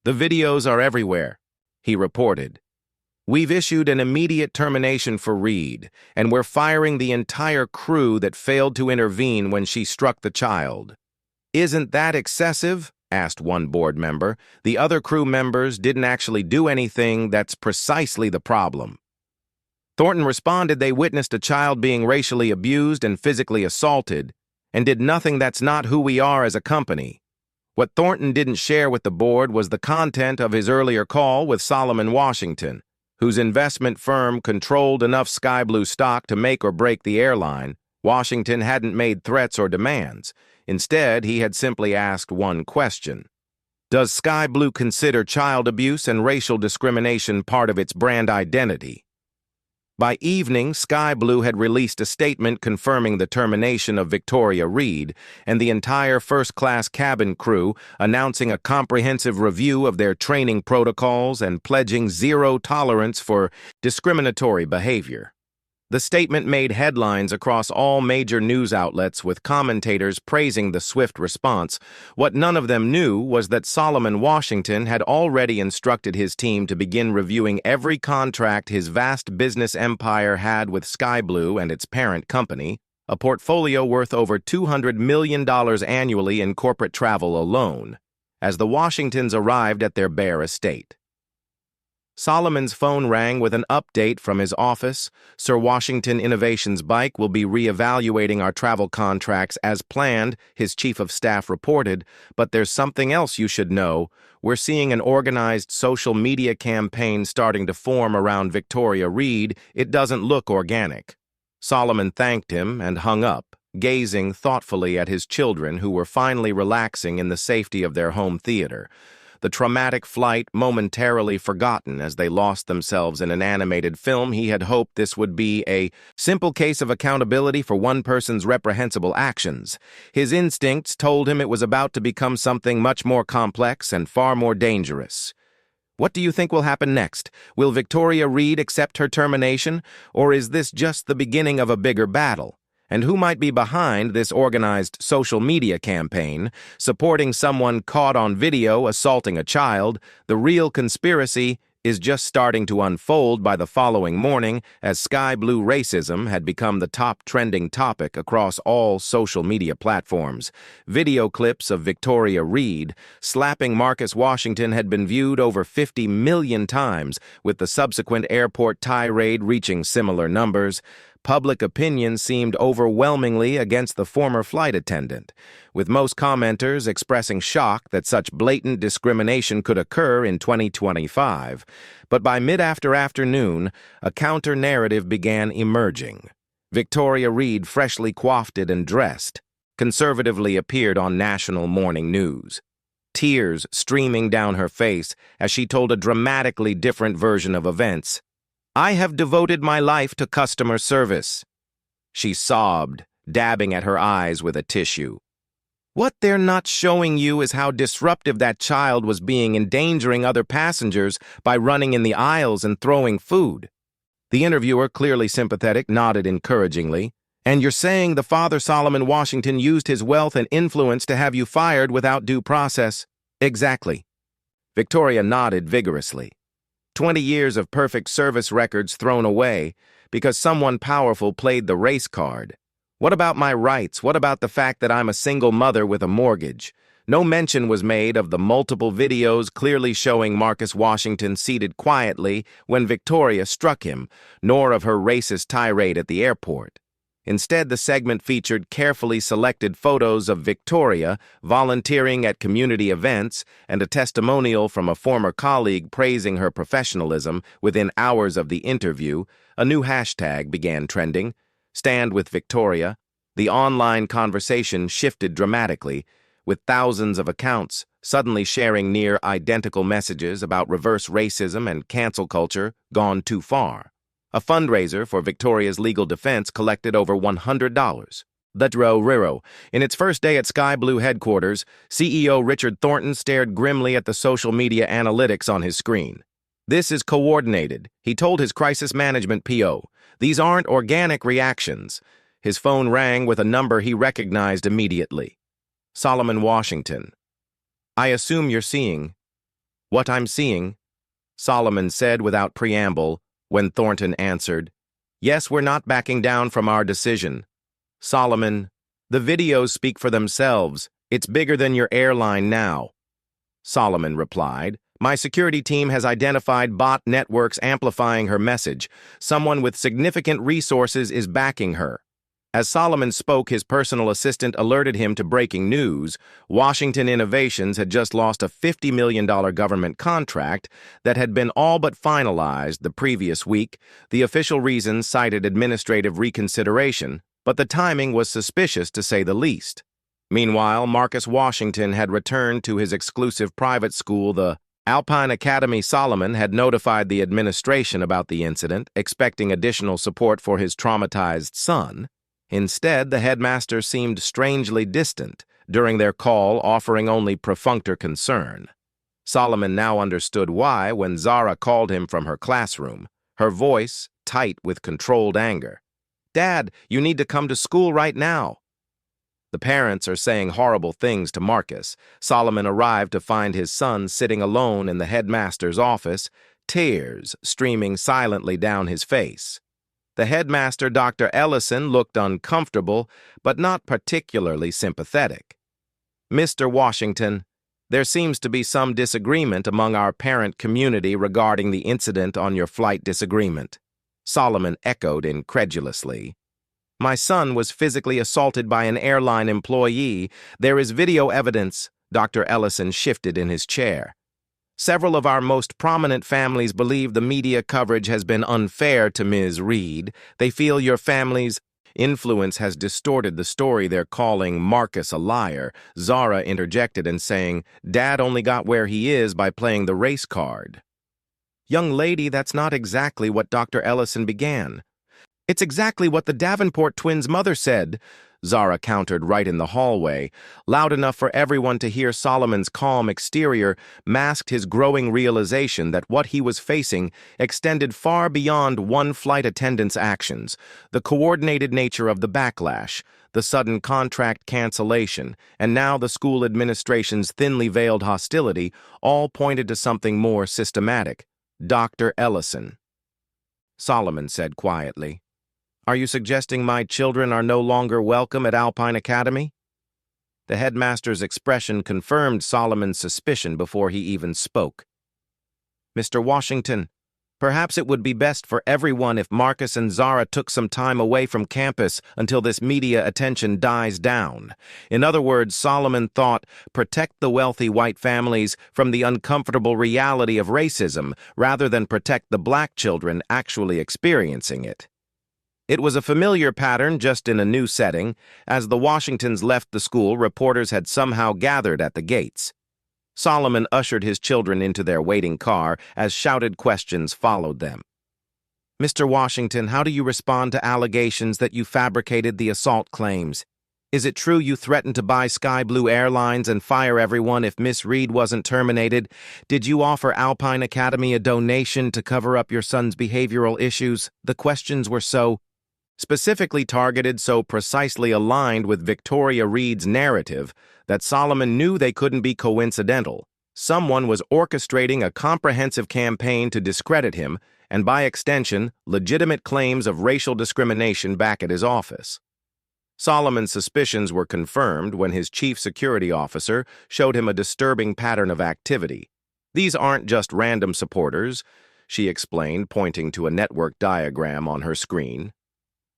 "The videos are everywhere," he reported. "We've issued an immediate termination for Reed, and we're firing the entire crew that failed to intervene when she struck the child." "Isn't that excessive?" asked one board member. "The other crew members didn't actually do anything. That's precisely the problem." Thornton responded, "They witnessed a child being racially abused and physically assaulted, and did nothing. That's not who we are as a company." What Thornton didn't share with the board was the content of his earlier call with Solomon Washington, whose investment firm controlled enough Sky Blue stock to make or break the airline. Washington hadn't made threats or demands. Instead, he had simply asked one question: does Sky Blue consider child abuse and racial discrimination part of its brand identity? By evening, Sky Blue had released a statement confirming the termination of Victoria Reed and the entire first-class cabin crew, announcing a comprehensive review of their training protocols and pledging zero tolerance for discriminatory behavior. The statement made headlines across all major news outlets, with commentators praising the swift response. What none of them knew was that Solomon Washington had already instructed his team to begin reviewing every contract his vast business empire had with Sky Blue and its parent company, a portfolio worth over $200 million annually in corporate travel alone, as the Washingtons arrived at their bare estate. Solomon's phone rang with an update from his office. Sir Washington Innovations Bike will be re-evaluating our travel contracts as planned, his chief of staff reported, but there's something else you should know. We're seeing an organized social media campaign starting to form around Victoria Reed. It doesn't look organic. Solomon thanked him and hung up, gazing thoughtfully at his children who were finally relaxing in the safety of their home theater. The traumatic flight momentarily forgotten as they lost themselves in an animated film. He had hoped this would be a simple case of accountability for one person's reprehensible actions. His instincts told him it was about to become something much more complex and far more dangerous. What do you think will happen next? Will Victoria Reed accept her termination, or is this just the beginning of a bigger battle? And who might be behind this organized social media campaign, supporting someone caught on video assaulting a child? The real conspiracy is just starting to unfold by the following morning, as sky blue racism had become the top trending topic across all social media platforms. Video clips of Victoria Reed slapping Marcus Washington had been viewed over 50 million times, with the subsequent airport tirade reaching similar numbers. Public opinion seemed overwhelmingly against the former flight attendant, with most commenters expressing shock that such blatant discrimination could occur in 2025. But by mid-afternoon, a counter-narrative began emerging. Victoria Reed, freshly coiffed and dressed, conservatively appeared on national morning news, tears streaming down her face as she told a dramatically different version of events. "I have devoted my life to customer service," she sobbed, dabbing at her eyes with a tissue. "What they're not showing you is how disruptive that child was being, endangering other passengers by running in the aisles and throwing food." The interviewer, clearly sympathetic, nodded encouragingly. "And you're saying the father Solomon Washington used his wealth and influence to have you fired without due process?" "Exactly." Victoria nodded vigorously. 20 years of perfect service records thrown away because someone powerful played the race card. What about my rights? What about the fact that I'm a single mother with a mortgage? No mention was made of the multiple videos clearly showing Marcus Washington seated quietly when Victoria struck him, nor of her racist tirade at the airport. Instead, the segment featured carefully selected photos of Victoria volunteering at community events and a testimonial from a former colleague praising her professionalism. Within hours of the interview, a new hashtag began trending, "Stand with Victoria." The online conversation shifted dramatically, with thousands of accounts suddenly sharing near-identical messages about reverse racism and cancel culture gone too far. A fundraiser for Victoria's legal defense collected over $100. In its first day at Sky Blue headquarters, CEO Richard Thornton stared grimly at the social media analytics on his screen. "This is coordinated," he told his crisis management PO. "These aren't organic reactions." His phone rang with a number he recognized immediately. Solomon Washington. "I assume you're seeing." "What I'm seeing," Solomon said without preamble, when Thornton answered, "Yes, we're not backing down from our decision." "Solomon, the videos speak for themselves. It's bigger than your airline now." Solomon replied, "My security team has identified bot networks amplifying her message. Someone with significant resources is backing her." As Solomon spoke, his personal assistant alerted him to breaking news. Washington Innovations had just lost a $50 million government contract that had been all but finalized the previous week. The official reasons cited administrative reconsideration, but the timing was suspicious to say the least. Meanwhile, Marcus Washington had returned to his exclusive private school, the Alpine Academy. Solomon had notified the administration about the incident, expecting additional support for his traumatized son. Instead, the headmaster seemed strangely distant during their call, offering only perfunctory concern. Solomon now understood why when Zara called him from her classroom, her voice tight with controlled anger. "Dad, you need to come to school right now." The parents are saying horrible things to Marcus. Solomon arrived to find his son sitting alone in the headmaster's office, tears streaming silently down his face. The headmaster, Dr. Ellison, looked uncomfortable, but not particularly sympathetic. "Mr. Washington, There seems to be some disagreement among our parent community regarding the incident on your flight disagreement. Solomon echoed incredulously. My son was physically assaulted by an airline employee. There is video evidence. Dr. Ellison shifted in his chair. Several of our most prominent families believe the media coverage has been unfair to Ms. Reed. They feel your family's influence has distorted the story they're calling Marcus a liar. Zara interjected and saying, Dad only got where he is by playing the race card. Young lady, that's not exactly what Dr. Ellison began. It's exactly what the Davenport twins' mother said, Zara countered right in the hallway, loud enough for everyone to hear. Solomon's calm exterior masked his growing realization that what he was facing extended far beyond one flight attendant's actions. The coordinated nature of the backlash, the sudden contract cancellation, and now the school administration's thinly veiled hostility all pointed to something more systematic. Dr. Ellison. Solomon said quietly, Are you suggesting my children are no longer welcome at Alpine Academy? The headmaster's expression confirmed Solomon's suspicion before he even spoke. Mr. Washington, perhaps it would be best for everyone if Marcus and Zara took some time away from campus until this media attention dies down. In other words, Solomon thought, protect the wealthy white families from the uncomfortable reality of racism rather than protect the black children actually experiencing it. It was a familiar pattern, just in a new setting. As the Washingtons left the school, reporters had somehow gathered at the gates. Solomon ushered his children into their waiting car as shouted questions followed them. Mr. Washington, how do you respond to allegations that you fabricated the assault claims? Is it true you threatened to buy Sky Blue Airlines and fire everyone if Miss Reed wasn't terminated? Did you offer Alpine Academy a donation to cover up your son's behavioral issues? The questions were so specifically targeted, so precisely aligned with Victoria Reed's narrative, that Solomon knew they couldn't be coincidental. Someone was orchestrating a comprehensive campaign to discredit him, and by extension, legitimate claims of racial discrimination back at his office. Solomon's suspicions were confirmed when his chief security officer showed him a disturbing pattern of activity. These aren't just random supporters, she explained, pointing to a network diagram on her screen.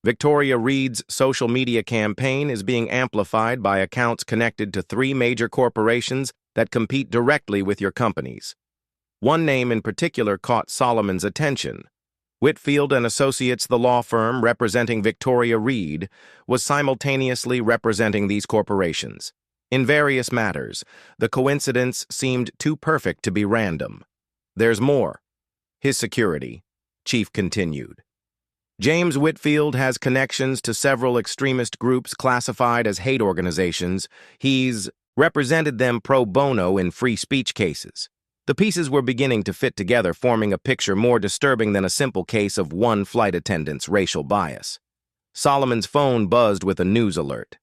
Victoria Reed's social media campaign is being amplified by accounts connected to 3 major corporations that compete directly with your companies. One name in particular caught Solomon's attention. Whitfield and Associates, the law firm representing Victoria Reed, was simultaneously representing these corporations. In various matters, the coincidence seemed too perfect to be random. There's more. His security, Chief continued. James Whitfield has connections to several extremist groups classified as hate organizations. He's represented them pro bono in free speech cases. The pieces were beginning to fit together, forming a picture more disturbing than a simple case of one flight attendant's racial bias. Solomon's phone buzzed with a news alert.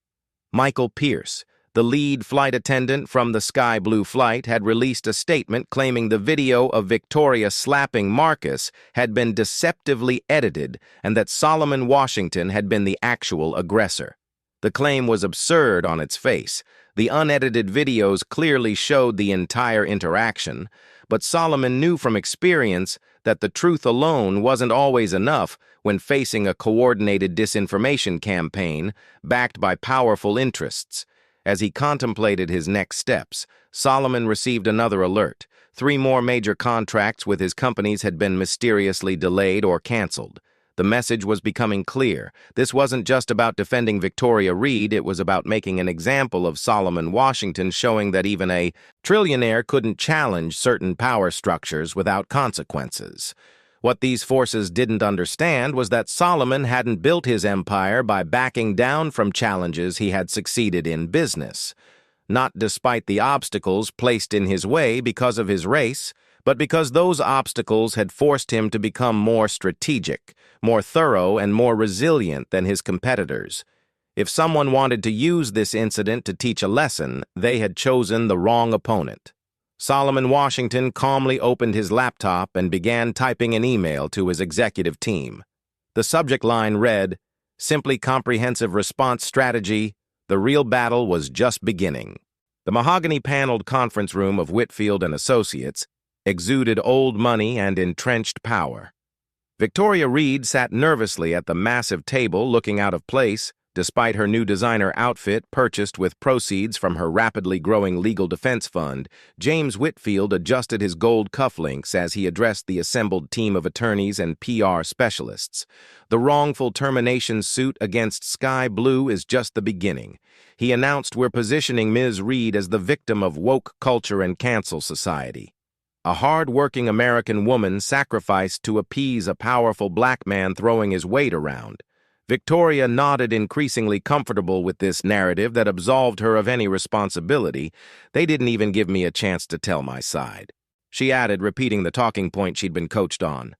Michael Pierce, the lead flight attendant from the Sky Blue flight, had released a statement claiming the video of Victoria slapping Marcus had been deceptively edited and that Solomon Washington had been the actual aggressor. The claim was absurd on its face. The unedited videos clearly showed the entire interaction, but Solomon knew from experience that the truth alone wasn't always enough when facing a coordinated disinformation campaign backed by powerful interests. As he contemplated his next steps, Solomon received another alert. 3 more major contracts with his companies had been mysteriously delayed or canceled. The message was becoming clear. This wasn't just about defending Victoria Reed, it was about making an example of Solomon Washington, showing that even a trillionaire couldn't challenge certain power structures without consequences. What these forces didn't understand was that Solomon hadn't built his empire by backing down from challenges he had succeeded in business. Not despite the obstacles placed in his way because of his race, but because those obstacles had forced him to become more strategic, more thorough, and more resilient than his competitors. If someone wanted to use this incident to teach a lesson, they had chosen the wrong opponent. Solomon Washington calmly opened his laptop and began typing an email to his executive team. The subject line read, "Simply comprehensive response strategy. The real battle was just beginning." The mahogany-paneled conference room of Whitfield and Associates exuded old money and entrenched power. Victoria Reed sat nervously at the massive table, looking out of place, despite her new designer outfit purchased with proceeds from her rapidly growing legal defense fund. James Whitfield adjusted his gold cufflinks as he addressed the assembled team of attorneys and PR specialists. The wrongful termination suit against Sky Blue is just the beginning. He announced, "We're positioning Ms. Reed as the victim of woke culture and cancel society. A hard-working American woman sacrificed to appease a powerful black man throwing his weight around." Victoria nodded, increasingly comfortable with this narrative that absolved her of any responsibility. "They didn't even give me a chance to tell my side," she added, repeating the talking point she'd been coached on.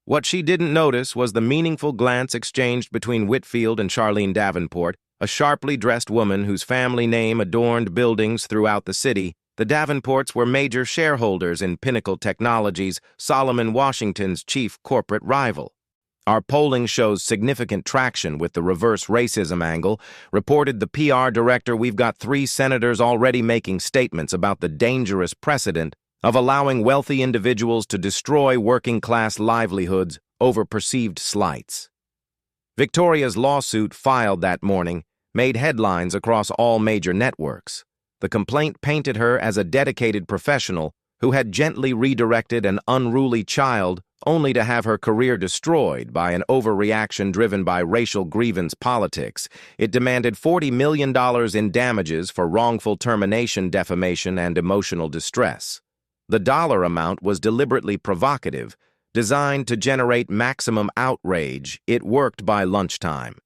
What she didn't notice was the meaningful glance exchanged between Whitfield and Charlene Davenport, a sharply dressed woman whose family name adorned buildings throughout the city. The Davenports were major shareholders in Pinnacle Technologies, Solomon Washington's chief corporate rival. "Our polling shows significant traction with the reverse racism angle," reported the PR director. "We've got 3 senators already making statements about the dangerous precedent of allowing wealthy individuals to destroy working-class livelihoods over perceived slights." Victoria's lawsuit, filed that morning, made headlines across all major networks. The complaint painted her as a dedicated professional who had gently redirected an unruly child only to have her career destroyed by an overreaction driven by racial grievance politics. It demanded $40 million in damages for wrongful termination, defamation, and emotional distress. The dollar amount was deliberately provocative, designed to generate maximum outrage. It worked by lunchtime.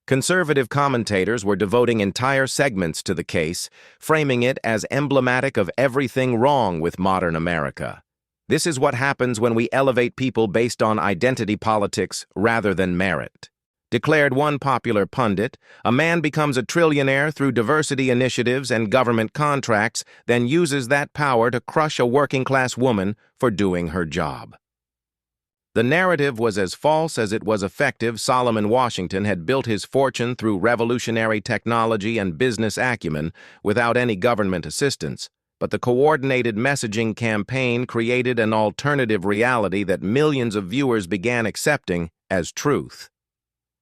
Conservative commentators were devoting entire segments to the case, framing it as emblematic of everything wrong with modern America. "This is what happens when we elevate people based on identity politics rather than merit," declared one popular pundit. "A man becomes a trillionaire through diversity initiatives and government contracts, then uses that power to crush a working-class woman for doing her job." The narrative was as false as it was effective. Solomon Washington had built his fortune through revolutionary technology and business acumen without any government assistance, but the coordinated messaging campaign created an alternative reality that millions of viewers began accepting as truth.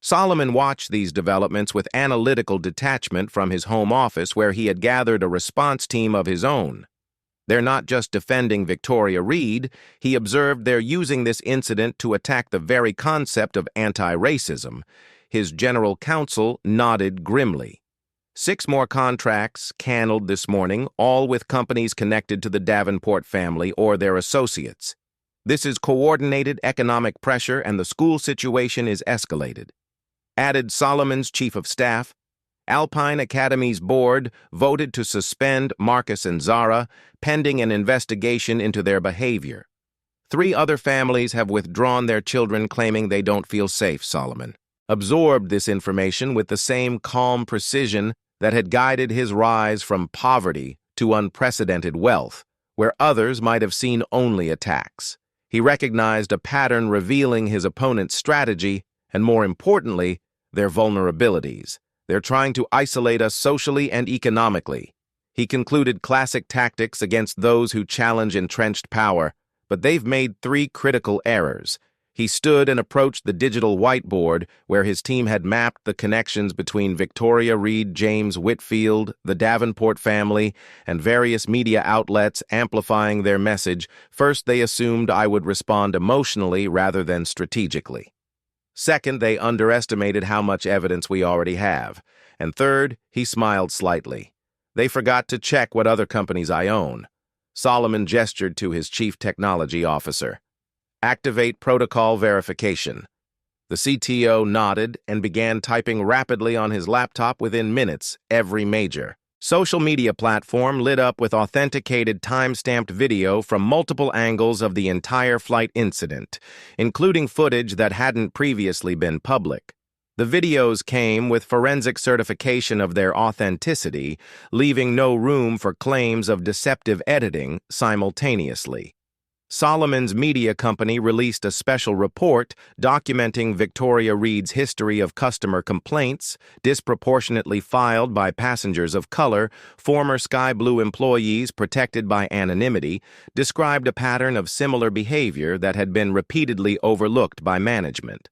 Solomon watched these developments with analytical detachment from his home office, where he had gathered a response team of his own. "They're not just defending Victoria Reed," he observed. "They're using this incident to attack the very concept of anti-racism." His general counsel nodded grimly. 6 more contracts canned this morning, all with companies connected to the Davenport family or their associates. "This is coordinated economic pressure, and the school situation is escalated," added Solomon's chief of staff. Alpine Academy's board voted to suspend Marcus and Zara, pending an investigation into their behavior. 3 other families have withdrawn their children, claiming they don't feel safe. Solomon absorbed this information with the same calm precision that had guided his rise from poverty to unprecedented wealth, where others might have seen only attacks. He recognized a pattern revealing his opponent's strategy and, more importantly, their vulnerabilities. "They're trying to isolate us socially and economically," he concluded. "Classic tactics against those who challenge entrenched power, but they've made 3 critical errors." He stood and approached the digital whiteboard where his team had mapped the connections between Victoria Reed, James Whitfield, the Davenport family, and various media outlets amplifying their message. "First, they assumed I would respond emotionally rather than strategically. Second, they underestimated how much evidence we already have. And third," he smiled slightly, "they forgot to check what other companies I own." Solomon gestured to his chief technology officer. "Activate protocol verification." The CTO nodded and began typing rapidly on his laptop. Within minutes, every major social media platform lit up with authenticated, time-stamped video from multiple angles of the entire flight incident, including footage that hadn't previously been public. The videos came with forensic certification of their authenticity, leaving no room for claims of deceptive editing simultaneously. Solomon's media company released a special report documenting Victoria Reed's history of customer complaints, disproportionately filed by passengers of color. Former Sky Blue employees protected by anonymity described a pattern of similar behavior that had been repeatedly overlooked by management.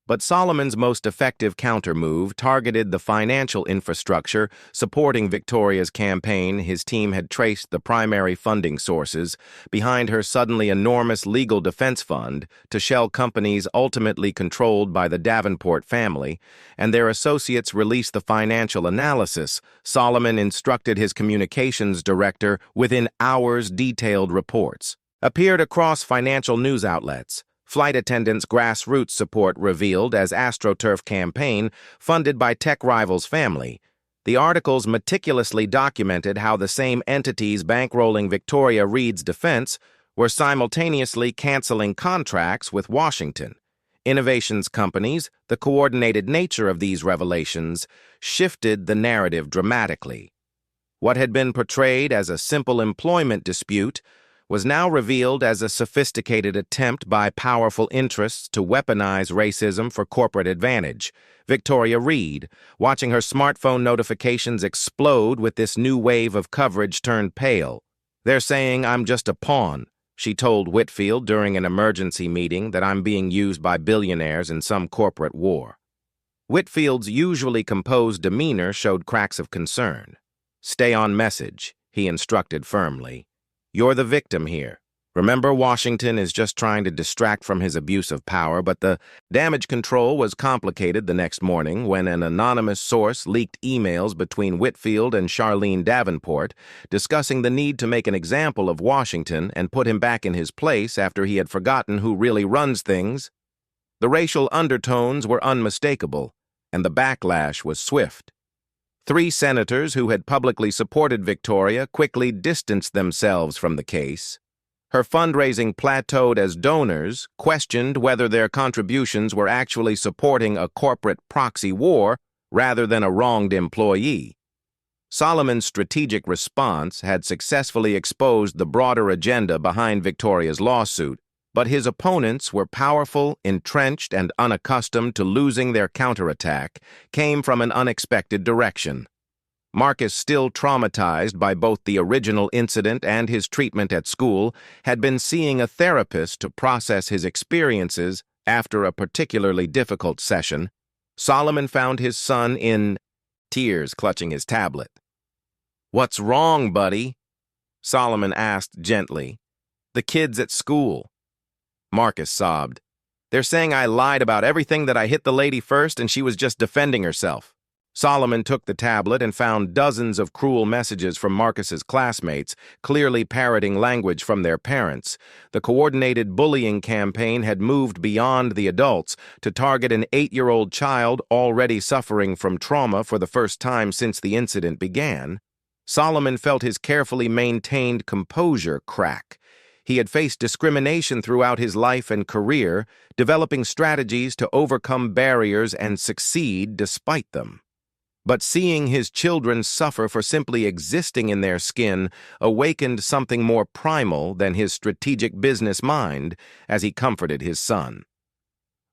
But Solomon's most effective counter-move targeted the financial infrastructure supporting Victoria's campaign. His team had traced the primary funding sources behind her suddenly enormous legal defense fund to shell companies ultimately controlled by the Davenport family, and their associates released the financial analysis. Solomon instructed his communications director within hours. Detailed reports appeared across financial news outlets. Flight attendants' grassroots support revealed as AstroTurf campaign funded by tech rivals family. The articles meticulously documented how the same entities bankrolling Victoria Reed's defense were simultaneously canceling contracts with Washington. Innovations companies. The coordinated nature of these revelations shifted the narrative dramatically. What had been portrayed as a simple employment dispute was now revealed as a sophisticated attempt by powerful interests to weaponize racism for corporate advantage. Victoria Reed, watching her smartphone notifications explode with this new wave of coverage, turned pale. "They're saying I'm just a pawn," she told Whitfield during an emergency meeting, "that I'm being used by billionaires in some corporate war." Whitfield's usually composed demeanor showed cracks of concern. "Stay on message," he instructed firmly. "You're the victim here. Remember, Washington is just trying to distract from his abuse of power." But the damage control was complicated the next morning when an anonymous source leaked emails between Whitfield and Charlene Davenport discussing the need to make an example of Washington and put him back in his place after he had forgotten who really runs things. The racial undertones were unmistakable, and the backlash was swift. 3 senators who had publicly supported Victoria quickly distanced themselves from the case. Her fundraising plateaued as donors questioned whether their contributions were actually supporting a corporate proxy war rather than a wronged employee. Solomon's strategic response had successfully exposed the broader agenda behind Victoria's lawsuit, but his opponents were powerful, entrenched, and unaccustomed to losing. Their counterattack came from an unexpected direction. Marcus, still traumatized by both the original incident and his treatment at school, had been seeing a therapist to process his experiences after a particularly difficult session. Solomon found his son in tears, clutching his tablet. "What's wrong, buddy?" Solomon asked gently. "The kids at school." Marcus sobbed. "They're saying I lied about everything, that I hit the lady first and she was just defending herself." Solomon took the tablet and found dozens of cruel messages from Marcus's classmates, clearly parroting language from their parents. The coordinated bullying campaign had moved beyond the adults to target an 8-year-old child already suffering from trauma for the first time since the incident began. Solomon felt his carefully maintained composure crack. He had faced discrimination throughout his life and career, developing strategies to overcome barriers and succeed despite them. But seeing his children suffer for simply existing in their skin awakened something more primal than his strategic business mind as he comforted his son.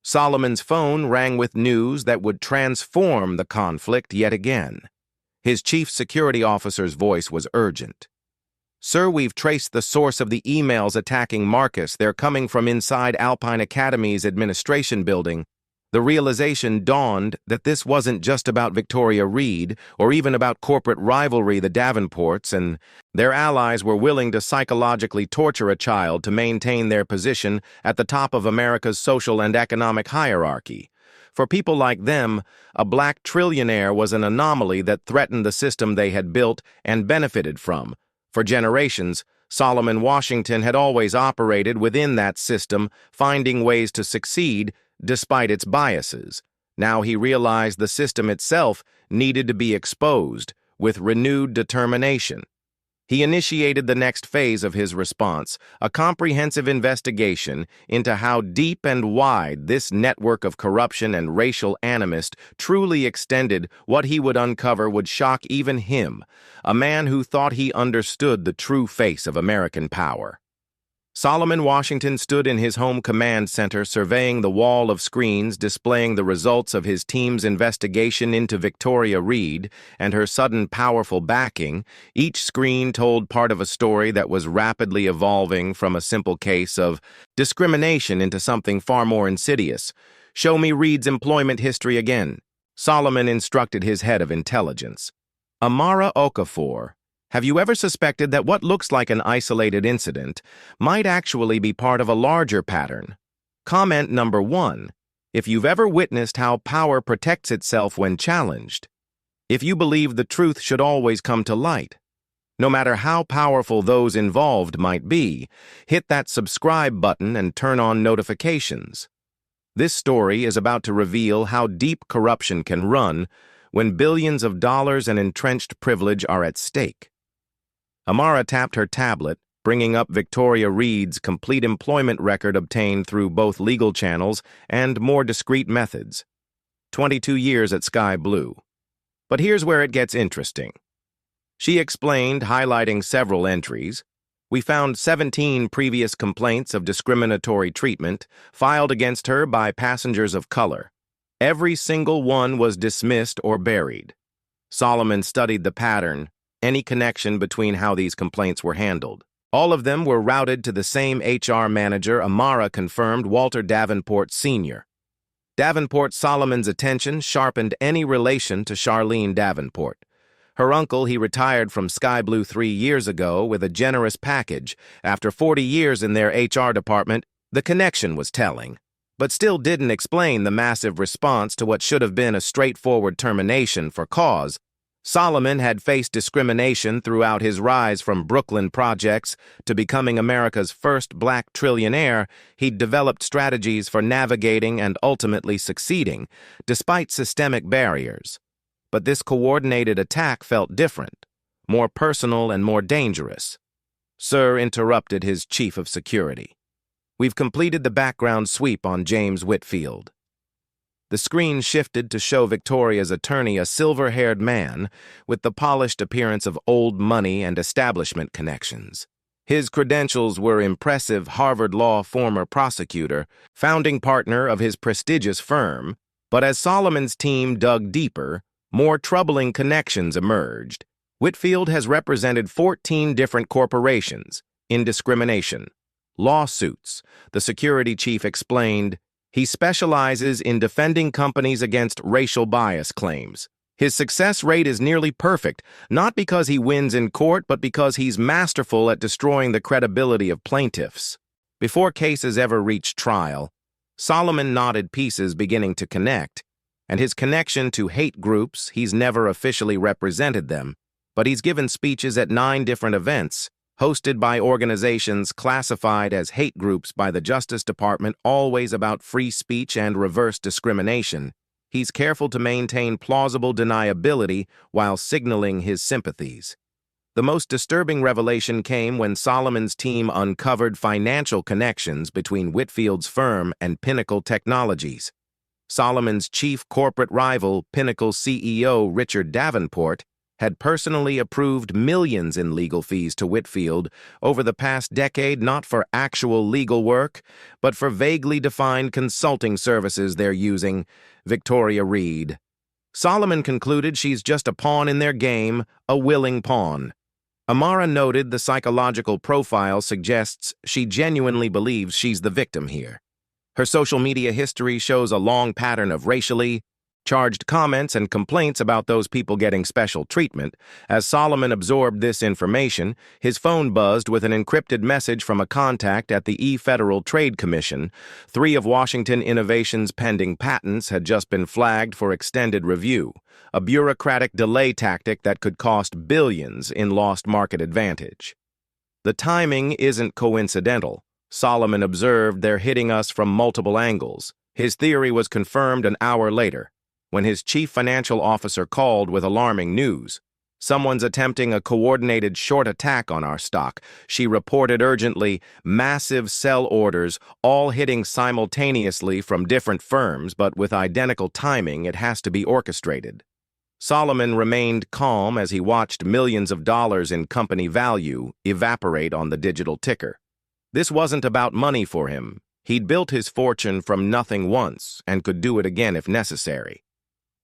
Solomon's phone rang with news that would transform the conflict yet again. His chief security officer's voice was urgent. "Sir, we've traced the source of the emails attacking Marcus. They're coming from inside Alpine Academy's administration building." The realization dawned that this wasn't just about Victoria Reed or even about corporate rivalry. The Davenports and their allies were willing to psychologically torture a child to maintain their position at the top of America's social and economic hierarchy. For people like them, a black trillionaire was an anomaly that threatened the system they had built and benefited from. For generations, Solomon Washington had always operated within that system, finding ways to succeed despite its biases. Now he realized the system itself needed to be exposed with renewed determination. He initiated the next phase of his response, a comprehensive investigation into how deep and wide this network of corruption and racial animus truly extended. What he would uncover would shock even him, a man who thought he understood the true face of American power. Solomon Washington stood in his home command center surveying the wall of screens displaying the results of his team's investigation into Victoria Reed and her sudden powerful backing. Each screen told part of a story that was rapidly evolving from a simple case of discrimination into something far more insidious. "Show me Reed's employment history again," Solomon instructed his head of intelligence. "Amara Okafor, have you ever suspected that what looks like an isolated incident might actually be part of a larger pattern? Comment number 1, if you've ever witnessed how power protects itself when challenged. If you believe the truth should always come to light. No matter how powerful those involved might be, hit that subscribe button and turn on notifications. This story is about to reveal how deep corruption can run when billions of dollars and entrenched privilege are at stake. Amara tapped her tablet, bringing up Victoria Reed's complete employment record obtained through both legal channels and more discreet methods. 22 years at Sky Blue. But here's where it gets interesting. She explained, highlighting several entries. "We found 17 previous complaints of discriminatory treatment filed against her by passengers of color. Every single one was dismissed or buried." Solomon studied the pattern, any connection between how these complaints were handled. All of them were routed to the same HR manager Amara confirmed, Walter Davenport Sr. Solomon's attention sharpened any relation to Charlene Davenport. Her uncle, he retired from Sky Blue 3 years ago with a generous package. After 40 years in their HR department, the connection was telling, but still didn't explain the massive response to what should have been a straightforward termination for cause. Solomon had faced discrimination throughout his rise from Brooklyn projects to becoming America's first black trillionaire. He'd developed strategies for navigating and ultimately succeeding, despite systemic barriers. But this coordinated attack felt different, more personal and more dangerous. "Sir," interrupted his chief of security, "we've completed the background sweep on James Whitfield." The screen shifted to show Victoria's attorney, a silver-haired man with the polished appearance of old money and establishment connections. His credentials were impressive: Harvard Law former prosecutor, founding partner of his prestigious firm. But as Solomon's team dug deeper, more troubling connections emerged. Whitfield has represented 14 different corporations in discrimination lawsuits, the security chief explained. He specializes in defending companies against racial bias claims. His success rate is nearly perfect, not because he wins in court, but because he's masterful at destroying the credibility of plaintiffs. Before cases ever reach trial, Solomon nodded, pieces beginning to connect. And his connection to hate groups, he's never officially represented them, but he's given speeches at 9 different events, hosted by organizations classified as hate groups by the Justice Department, always about free speech and reverse discrimination. He's careful to maintain plausible deniability while signaling his sympathies. The most disturbing revelation came when Solomon's team uncovered financial connections between Whitfield's firm and Pinnacle Technologies. Solomon's chief corporate rival, Pinnacle CEO Richard Davenport, had personally approved millions in legal fees to Whitfield over the past decade, not for actual legal work, but for vaguely defined consulting services they're using. Victoria Reed. Solomon concluded she's just a pawn in their game, a willing pawn. Amara noted the psychological profile suggests she genuinely believes she's the victim here. Her social media history shows a long pattern of racially charged comments and complaints about those people getting special treatment. As Solomon absorbed this information, his phone buzzed with an encrypted message from a contact at the Federal Trade Commission. 3 of Washington Innovation's pending patents had just been flagged for extended review, a bureaucratic delay tactic that could cost billions in lost market advantage. "The timing isn't coincidental," Solomon observed. "They're hitting us from multiple angles." His theory was confirmed an hour later, when his chief financial officer called with alarming news. "Someone's attempting a coordinated short attack on our stock," she reported urgently. "Massive sell orders, all hitting simultaneously from different firms, but with identical timing. It has to be orchestrated." Solomon remained calm as he watched millions of dollars in company value evaporate on the digital ticker. This wasn't about money for him. He'd built his fortune from nothing once and could do it again if necessary.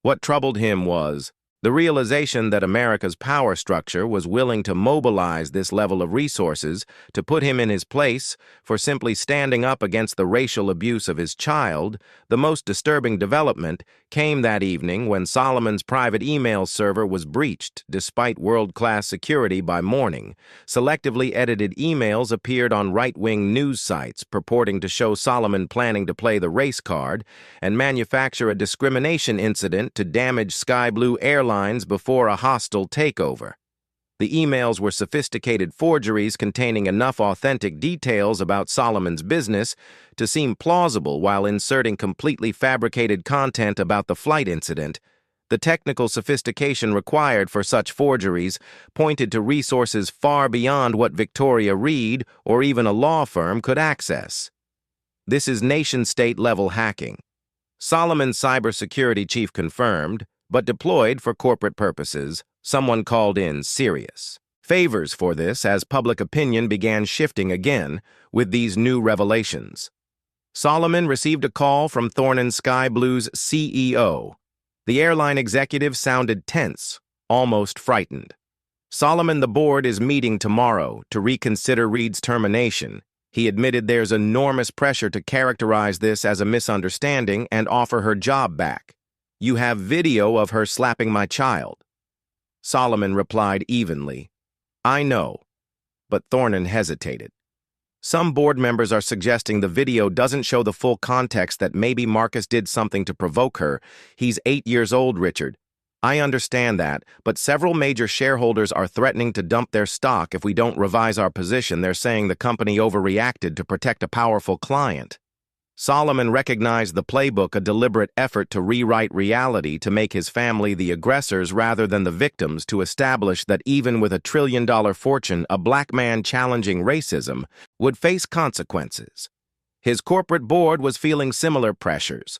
What troubled him was the realization that America's power structure was willing to mobilize this level of resources to put him in his place for simply standing up against the racial abuse of his child. The most disturbing development came that evening when Solomon's private email server was breached despite world-class security by morning. Selectively edited emails appeared on right-wing news sites purporting to show Solomon planning to play the race card and manufacture a discrimination incident to damage Sky Blue Airline before a hostile takeover. The emails were sophisticated forgeries containing enough authentic details about Solomon's business to seem plausible while inserting completely fabricated content about the flight incident. The technical sophistication required for such forgeries pointed to resources far beyond what Victoria Reed or even a law firm could access. This is nation-state level hacking. Solomon's cybersecurity chief confirmed, but deployed for corporate purposes. Someone called in serious favors for this as public opinion began shifting again with these new revelations. Solomon received a call from Thorne Sky Blue's CEO. The airline executive sounded tense, almost frightened. Solomon, the board is meeting tomorrow to reconsider Reed's termination. He admitted there's enormous pressure to characterize this as a misunderstanding and offer her job back. You have video of her slapping my child. Solomon replied evenly, I know, but Thorne hesitated. Some board members are suggesting the video doesn't show the full context, that maybe Marcus did something to provoke her. He's 8 years old, Richard. I understand that, but several major shareholders are threatening to dump their stock if we don't revise our position. They're saying the company overreacted to protect a powerful client. Solomon recognized the playbook, a deliberate effort to rewrite reality to make his family the aggressors rather than the victims, to establish that even with a trillion-dollar fortune, a black man challenging racism would face consequences. His corporate board was feeling similar pressures.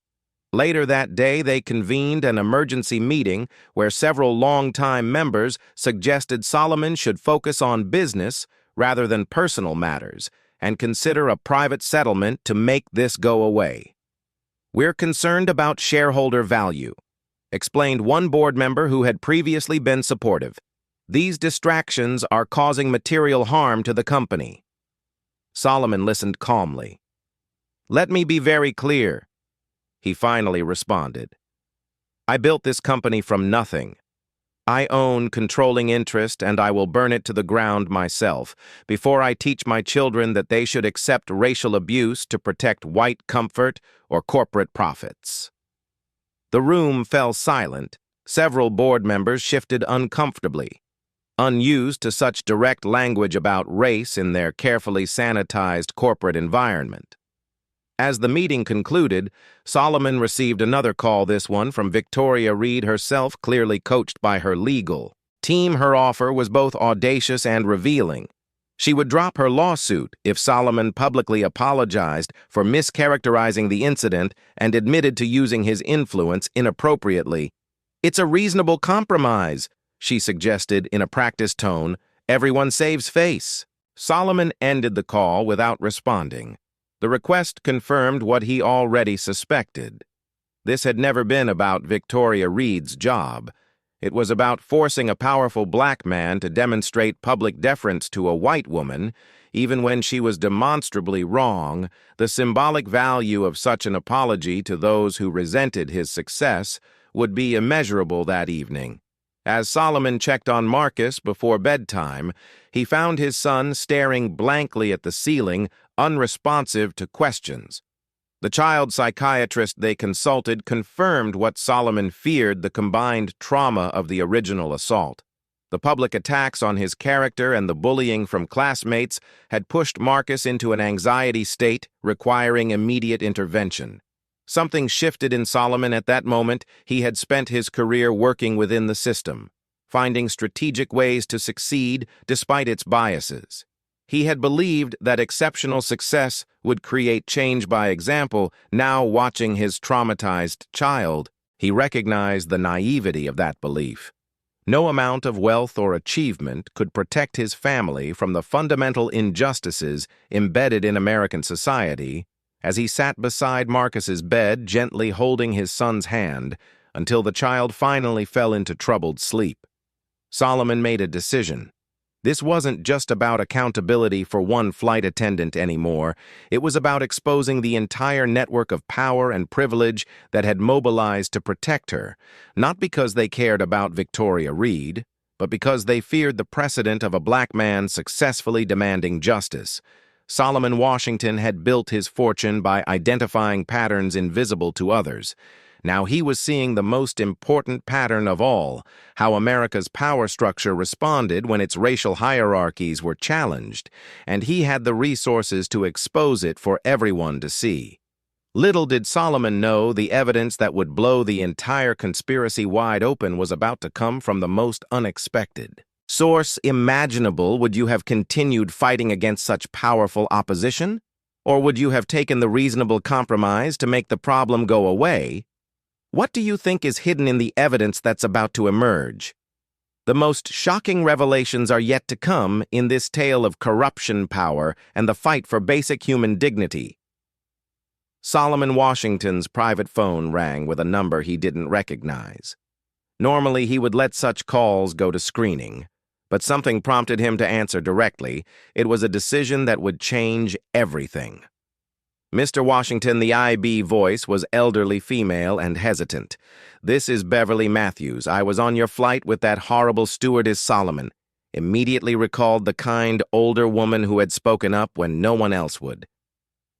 Later that day, they convened an emergency meeting where several longtime members suggested Solomon should focus on business rather than personal matters and consider a private settlement to make this go away. We're concerned about shareholder value, explained one board member who had previously been supportive. These distractions are causing material harm to the company. Solomon listened calmly. Let me be very clear, he finally responded. I built this company from nothing. I own controlling interest, and I will burn it to the ground myself before I teach my children that they should accept racial abuse to protect white comfort or corporate profits. The room fell silent. Several board members shifted uncomfortably, unused to such direct language about race in their carefully sanitized corporate environment. As the meeting concluded, Solomon received another call, this one from Victoria Reed herself, clearly coached by her legal team. Her offer was both audacious and revealing. She would drop her lawsuit if Solomon publicly apologized for mischaracterizing the incident and admitted to using his influence inappropriately. It's a reasonable compromise, she suggested in a practiced tone. Everyone saves face. Solomon ended the call without responding. The request confirmed what he already suspected. This had never been about Victoria Reed's job. It was about forcing a powerful black man to demonstrate public deference to a white woman, even when she was demonstrably wrong. The symbolic value of such an apology to those who resented his success would be immeasurable that evening. As Solomon checked on Marcus before bedtime, he found his son staring blankly at the ceiling, unresponsive to questions. The child psychiatrist they consulted confirmed what Solomon feared: the combined trauma of the original assault. The public attacks on his character and the bullying from classmates had pushed Marcus into an anxiety state requiring immediate intervention. Something shifted in Solomon at that moment. He had spent his career working within the system, finding strategic ways to succeed despite its biases. He had believed that exceptional success would create change by example. Now, watching his traumatized child, he recognized the naivety of that belief. No amount of wealth or achievement could protect his family from the fundamental injustices embedded in American society as he sat beside Marcus's bed, gently holding his son's hand until the child finally fell into troubled sleep. Solomon made a decision. This wasn't just about accountability for one flight attendant anymore. It was about exposing the entire network of power and privilege that had mobilized to protect her, not because they cared about Victoria Reed, but because they feared the precedent of a black man successfully demanding justice. Solomon Washington had built his fortune by identifying patterns invisible to others. Now he was seeing the most important pattern of all, how America's power structure responded when its racial hierarchies were challenged, and he had the resources to expose it for everyone to see. Little did Solomon know the evidence that would blow the entire conspiracy wide open was about to come from the most unexpected source imaginable. Would you have continued fighting against such powerful opposition? Or would you have taken the reasonable compromise to make the problem go away? What do you think is hidden in the evidence that's about to emerge? The most shocking revelations are yet to come in this tale of corruption, power, and the fight for basic human dignity. Solomon Washington's private phone rang with a number he didn't recognize. Normally, he would let such calls go to screening, but something prompted him to answer directly. It was a decision that would change everything. Mr. Washington, the IB voice was elderly, female, and hesitant. This is Beverly Matthews. I was on your flight with that horrible stewardess Solomon. Immediately recalled the kind, older woman who had spoken up when no one else would.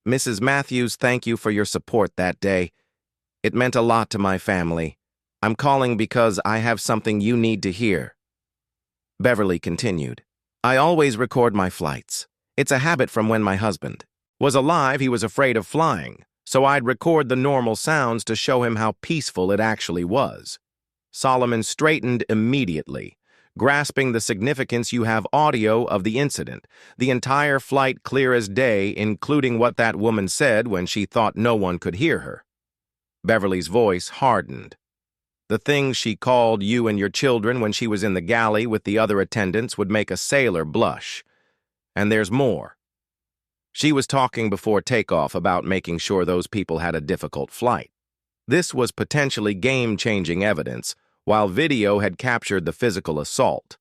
Mrs. Matthews, thank you for your support that day. It meant a lot to my family. I'm calling because I have something you need to hear. Beverly continued. I always record my flights. It's a habit from when my husband was alive. He was afraid of flying, so I'd record the normal sounds to show him how peaceful it actually was. Solomon straightened immediately, grasping the significance. You have audio of the incident, the entire flight clear as day, including what that woman said when she thought no one could hear her. Beverly's voice hardened. The things she called you and your children when she was in the galley with the other attendants would make a sailor blush. And there's more. She was talking before takeoff about making sure those people had a difficult flight. This was potentially game-changing evidence, while video had captured the physical assault.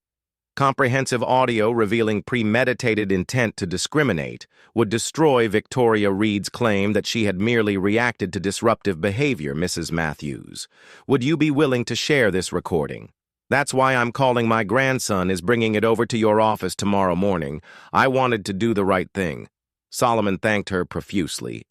Comprehensive audio revealing premeditated intent to discriminate would destroy Victoria Reed's claim that she had merely reacted to disruptive behavior. Mrs. Matthews, would you be willing to share this recording? That's why I'm calling. My grandson is bringing it over to your office tomorrow morning. I wanted to do the right thing. Solomon thanked her profusely.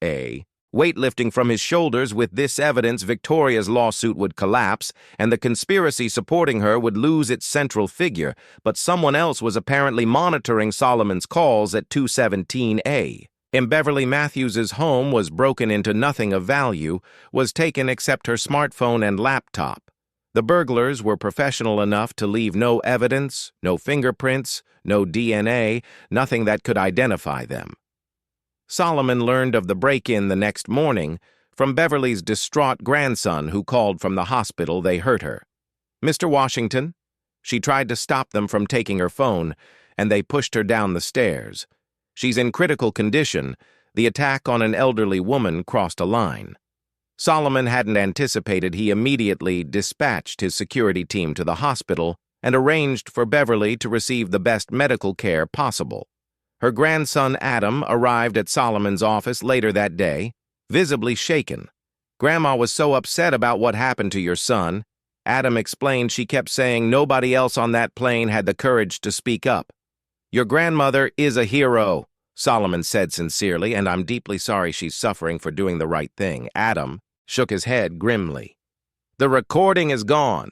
Weightlifting from his shoulders. With this evidence, Victoria's lawsuit would collapse, and the conspiracy supporting her would lose its central figure, but someone else was apparently monitoring Solomon's calls at 217A. In Beverly Matthews's home was broken into. Nothing of value was taken except her smartphone and laptop. The burglars were professional enough to leave no evidence, no fingerprints, no DNA, nothing that could identify them. Solomon learned of the break-in the next morning from Beverly's distraught grandson, who called from the hospital. They hurt her. Mr. Washington? She tried to stop them from taking her phone, and they pushed her down the stairs. She's in critical condition. The attack on an elderly woman crossed a line. Solomon hadn't anticipated. He immediately dispatched his security team to the hospital and arranged for Beverly to receive the best medical care possible. Her grandson, Adam, arrived at Solomon's office later that day, visibly shaken. Grandma was so upset about what happened to your son. Adam explained. She kept saying nobody else on that plane had the courage to speak up. Your grandmother is a hero, Solomon said sincerely, and I'm deeply sorry she's suffering for doing the right thing. Adam shook his head grimly. The recording is gone.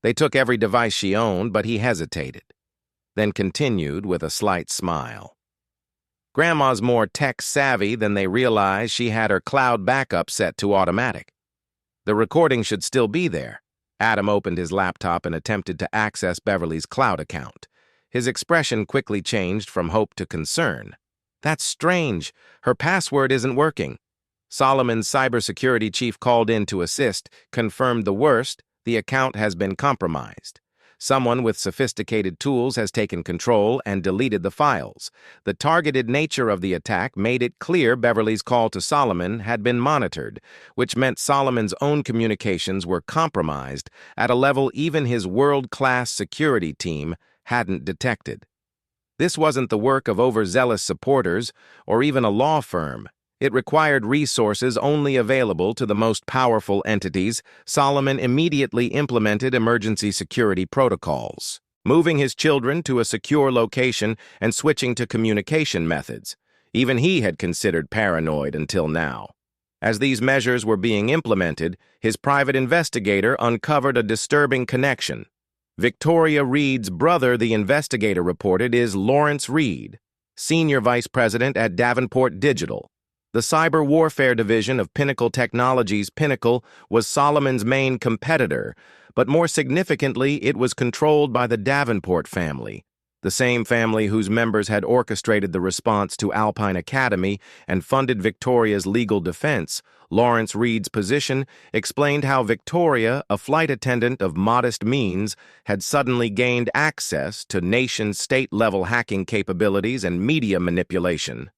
They took every device she owned, but he hesitated, then continued with a slight smile. Grandma's more tech-savvy than they realized. She had her cloud backup set to automatic. The recording should still be there. Adam opened his laptop and attempted to access Beverly's cloud account. His expression quickly changed from hope to concern. That's strange. Her password isn't working. Solomon's cybersecurity chief called in to assist, confirmed the worst. The account has been compromised. Someone with sophisticated tools has taken control and deleted the files. The targeted nature of the attack made it clear Beverly's call to Solomon had been monitored, which meant Solomon's own communications were compromised at a level even his world-class security team hadn't detected. This wasn't the work of overzealous supporters or even a law firm. It required resources only available to the most powerful entities. Solomon immediately implemented emergency security protocols, moving his children to a secure location and switching to communication methods. Even he had considered paranoid until now. As these measures were being implemented, his private investigator uncovered a disturbing connection. Victoria Reed's brother, the investigator reported, is Lawrence Reed, senior vice president at Davenport Digital. The cyber warfare division of Pinnacle Technologies. Pinnacle was Solomon's main competitor, but more significantly, it was controlled by the Davenport family, the same family whose members had orchestrated the response to Alpine Academy and funded Victoria's legal defense. Lawrence Reed's position explained how Victoria, a flight attendant of modest means, had suddenly gained access to nation-state-level hacking capabilities and media manipulation.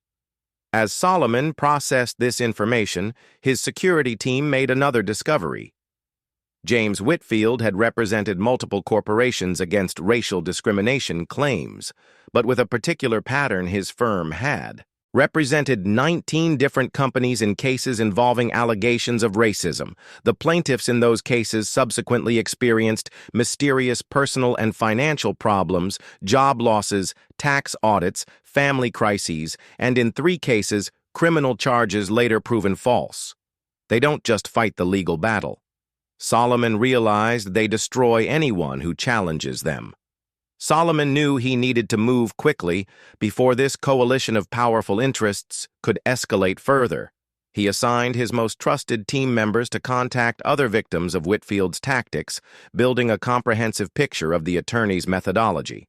As Solomon processed this information, his security team made another discovery. James Whitfield had represented multiple corporations against racial discrimination claims, but with a particular pattern his firm had. Represented 19 different companies in cases involving allegations of racism. The plaintiffs in those cases subsequently experienced mysterious personal and financial problems, job losses, tax audits, family crises, and in 3 cases, criminal charges later proven false. They don't just fight the legal battle. Solomon realized they destroy anyone who challenges them. Solomon knew he needed to move quickly before this coalition of powerful interests could escalate further. He assigned his most trusted team members to contact other victims of Whitfield's tactics, building a comprehensive picture of the attorney's methodology.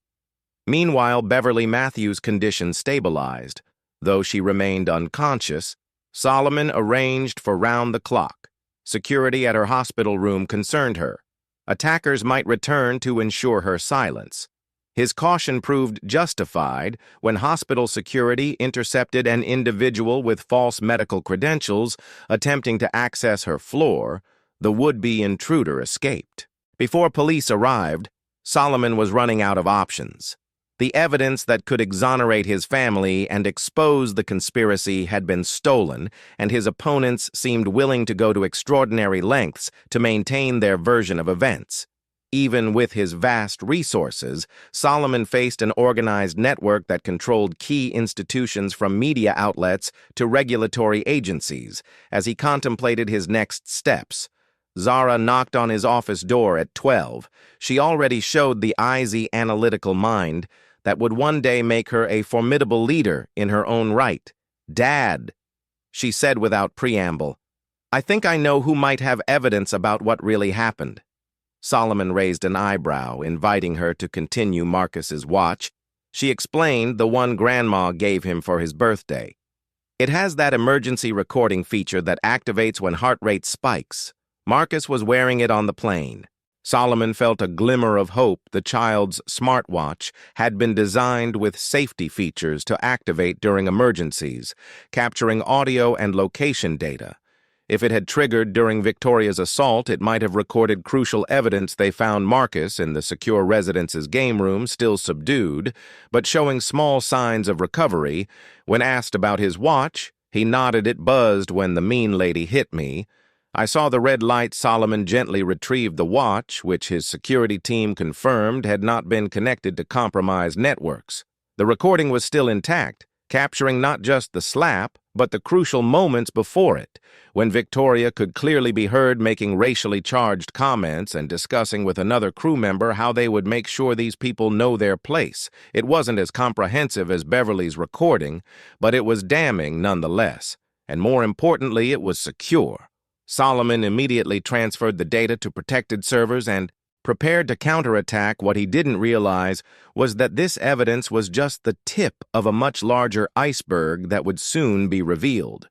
Meanwhile, Beverly Matthews' condition stabilized. Though she remained unconscious, Solomon arranged for round-the-clock. Security at her hospital room concerned her. Attackers might return to ensure her silence. His caution proved justified when hospital security intercepted an individual with false medical credentials attempting to access her floor. The would-be intruder escaped. Before police arrived, Solomon was running out of options. The evidence that could exonerate his family and expose the conspiracy had been stolen, and his opponents seemed willing to go to extraordinary lengths to maintain their version of events. Even with his vast resources, Solomon faced an organized network that controlled key institutions from media outlets to regulatory agencies. As he contemplated his next steps, Zara knocked on his office door at 12. She already showed the easy analytical mind that would one day make her a formidable leader in her own right. "Dad," she said without preamble, "I think I know who might have evidence about what really happened." Solomon raised an eyebrow, inviting her to continue Marcus's watch. She explained the one Grandma gave him for his birthday. "It has that emergency recording feature that activates when heart rate spikes. Marcus was wearing it on the plane." Solomon felt a glimmer of hope. The child's smartwatch had been designed with safety features to activate during emergencies, capturing audio and location data. If it had triggered during Victoria's assault, it might have recorded crucial evidence. They found Marcus in the secure residence's game room, still subdued, but showing small signs of recovery. When asked about his watch, he nodded. "It buzzed when the mean lady hit me. I saw the red light." Solomon gently retrieved the watch, which his security team confirmed had not been connected to compromised networks. The recording was still intact, capturing not just the slap, but the crucial moments before it, when Victoria could clearly be heard making racially charged comments and discussing with another crew member how they would make sure these people know their place. It wasn't as comprehensive as Beverly's recording, but it was damning nonetheless, and more importantly, it was secure. Solomon immediately transferred the data to protected servers and prepared to counterattack. What he didn't realize was that this evidence was just the tip of a much larger iceberg that would soon be revealed.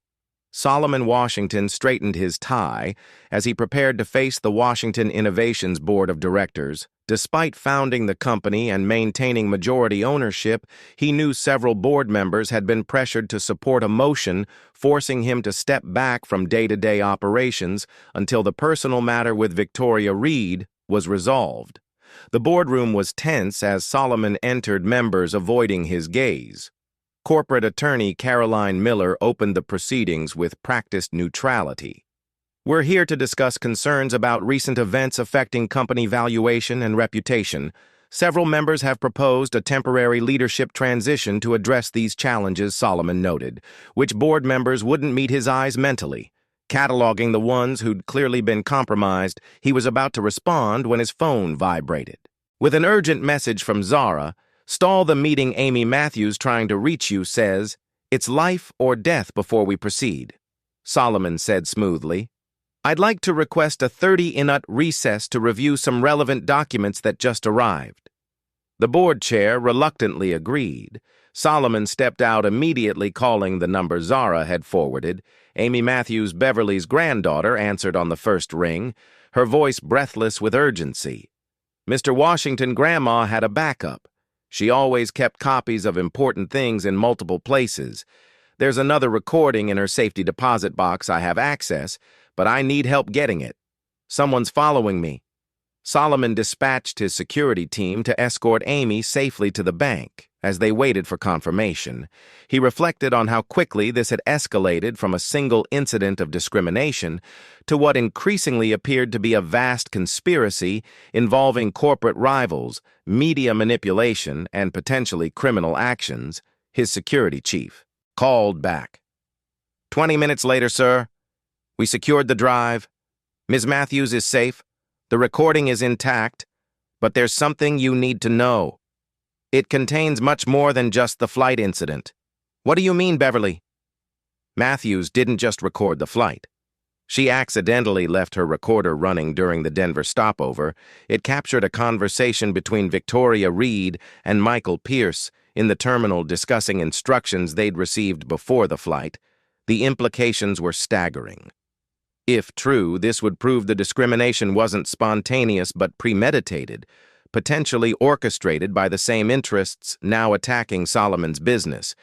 Solomon Washington straightened his tie as he prepared to face the Washington Innovations Board of Directors. Despite founding the company and maintaining majority ownership, he knew several board members had been pressured to support a motion forcing him to step back from day-to-day operations until the personal matter with Victoria Reed was resolved. The boardroom was tense as Solomon entered, members avoiding his gaze. Corporate attorney Caroline Miller opened the proceedings with practiced neutrality. "We're here to discuss concerns about recent events affecting company valuation and reputation. Several members have proposed a temporary leadership transition to address these challenges," Solomon noted. Which board members wouldn't meet his eyes mentally? Cataloging the ones who'd clearly been compromised, he was about to respond when his phone vibrated. With an urgent message from Zara, "Stall the meeting, Amy Matthews trying to reach you says, it's life or death before we proceed." Solomon said smoothly, "I'd like to request a 30-minute recess to review some relevant documents that just arrived." The board chair reluctantly agreed. Solomon stepped out immediately, calling the number Zara had forwarded. Amy Matthews, Beverly's granddaughter, answered on the first ring, her voice breathless with urgency. Mr. Washington, Grandma had a backup. She always kept copies of important things in multiple places. There's another recording in her safety deposit box I have access, but I need help getting it. Someone's following me. Solomon dispatched his security team to escort Amy safely to the bank. As they waited for confirmation, he reflected on how quickly this had escalated from a single incident of discrimination to what increasingly appeared to be a vast conspiracy involving corporate rivals, media manipulation, and potentially criminal actions. His security chief called back. 20 minutes later, sir. We secured the drive. Ms. Matthews is safe. The recording is intact, but there's something you need to know. It contains much more than just the flight incident." "What do you mean, Beverly?" Matthews didn't just record the flight. She accidentally left her recorder running during the Denver stopover. It captured a conversation between Victoria Reed and Michael Pierce in the terminal discussing instructions they'd received before the flight. The implications were staggering. If true, this would prove the discrimination wasn't spontaneous but premeditated, potentially orchestrated by the same interests now attacking Solomon's business.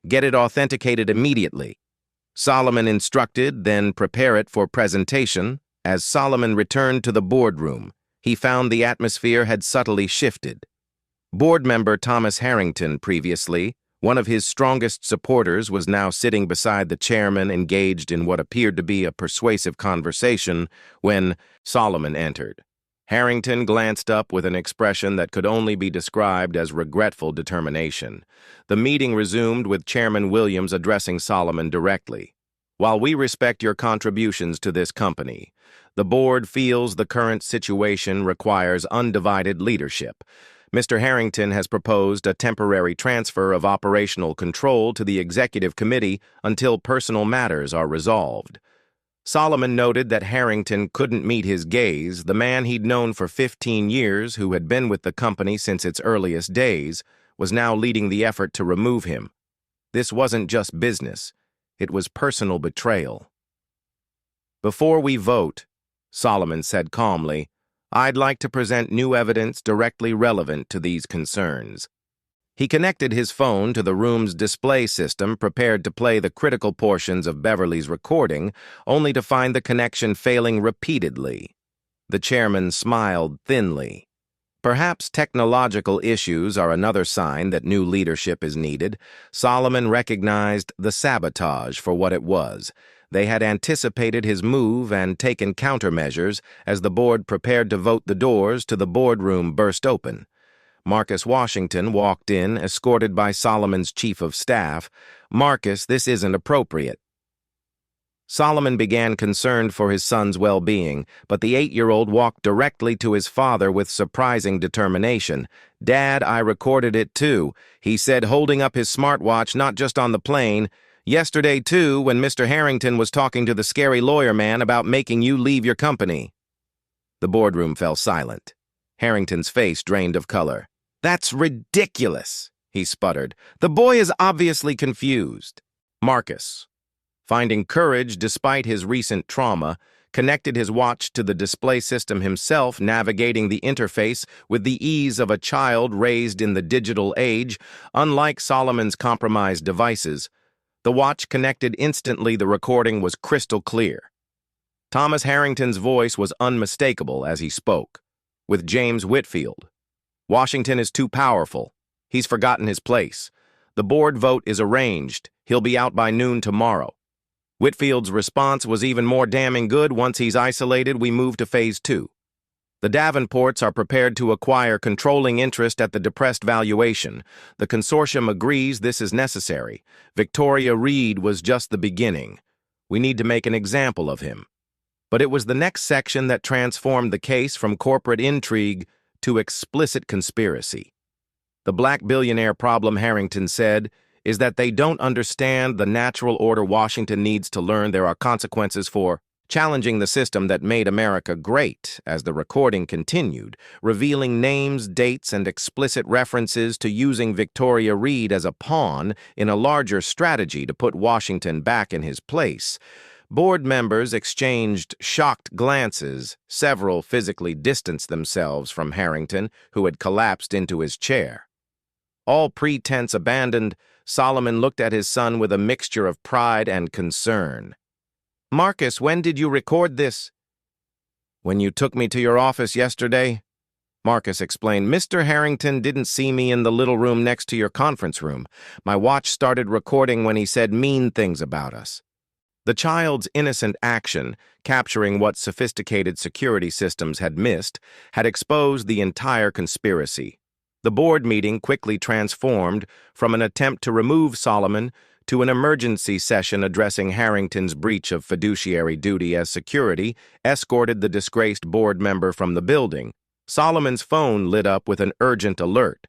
"Get it authenticated immediately." Solomon instructed, "Then prepare it for presentation." As Solomon returned to the boardroom, he found the atmosphere had subtly shifted. Board member Thomas Harrington, previously one of his strongest supporters, was now sitting beside the chairman, engaged in what appeared to be a persuasive conversation when Solomon entered. Harrington glanced up with an expression that could only be described as regretful determination. The meeting resumed with Chairman Williams addressing Solomon directly. "While we respect your contributions to this company, the board feels the current situation requires undivided leadership. Mr. Harrington has proposed a temporary transfer of operational control to the executive committee until personal matters are resolved." Solomon noted that Harrington couldn't meet his gaze. The man he'd known for 15 years, who had been with the company since its earliest days, was now leading the effort to remove him. This wasn't just business. It was personal betrayal. "Before we vote," Solomon said calmly, "I'd like to present new evidence directly relevant to these concerns." He connected his phone to the room's display system, prepared to play the critical portions of Beverly's recording, only to find the connection failing repeatedly. The chairman smiled thinly. Perhaps technological issues are another sign that new leadership is needed. Solomon recognized the sabotage for what it was. They had anticipated his move and taken countermeasures as the board prepared to vote. The doors to the boardroom burst open. Marcus Washington walked in, escorted by Solomon's chief of staff. "Marcus, this isn't appropriate." Solomon began, concerned for his son's well-being, but the 8-year-old walked directly to his father with surprising determination. "Dad, I recorded it too," he said, holding up his smartwatch. "Not just on the plane. Yesterday, too, when Mr. Harrington was talking to the scary lawyer man about making you leave your company." The boardroom fell silent. Harrington's face drained of color. "That's ridiculous," he sputtered. "The boy is obviously confused." "Marcus, finding courage despite his recent trauma, connected his watch to the display system himself, navigating the interface with the ease of a child raised in the digital age. Unlike Solomon's compromised devices, the watch connected instantly. The recording was crystal clear. Thomas Harrington's voice was unmistakable as he spoke, with James Whitfield. "Washington is too powerful. He's forgotten his place. The board vote is arranged. He'll be out by noon tomorrow." Whitfield's response was even more damning good. "Once he's isolated, we move to phase 2. The Davenports are prepared to acquire controlling interest at the depressed valuation. The consortium agrees this is necessary. Victoria Reed was just the beginning. We need to make an example of him." But it was the next section that transformed the case from corporate intrigue to explicit conspiracy. "The black billionaire problem," Harrington said, "is that they don't understand the natural order. Washington needs to learn there are consequences for challenging the system that made America great." As the recording continued, revealing names, dates, and explicit references to using Victoria Reed as a pawn in a larger strategy to put Washington back in his place. Board members exchanged shocked glances. Several physically distanced themselves from Harrington, who had collapsed into his chair. All pretense abandoned, Solomon looked at his son with a mixture of pride and concern. "Marcus, when did you record this?" "When you took me to your office yesterday," Marcus explained. "Mr. Harrington didn't see me in the little room next to your conference room. My watch started recording when he said mean things about us." The child's innocent action, capturing what sophisticated security systems had missed, had exposed the entire conspiracy. The board meeting quickly transformed from an attempt to remove Solomon to an emergency session addressing Harrington's breach of fiduciary duty as security escorted the disgraced board member from the building. Solomon's phone lit up with an urgent alert.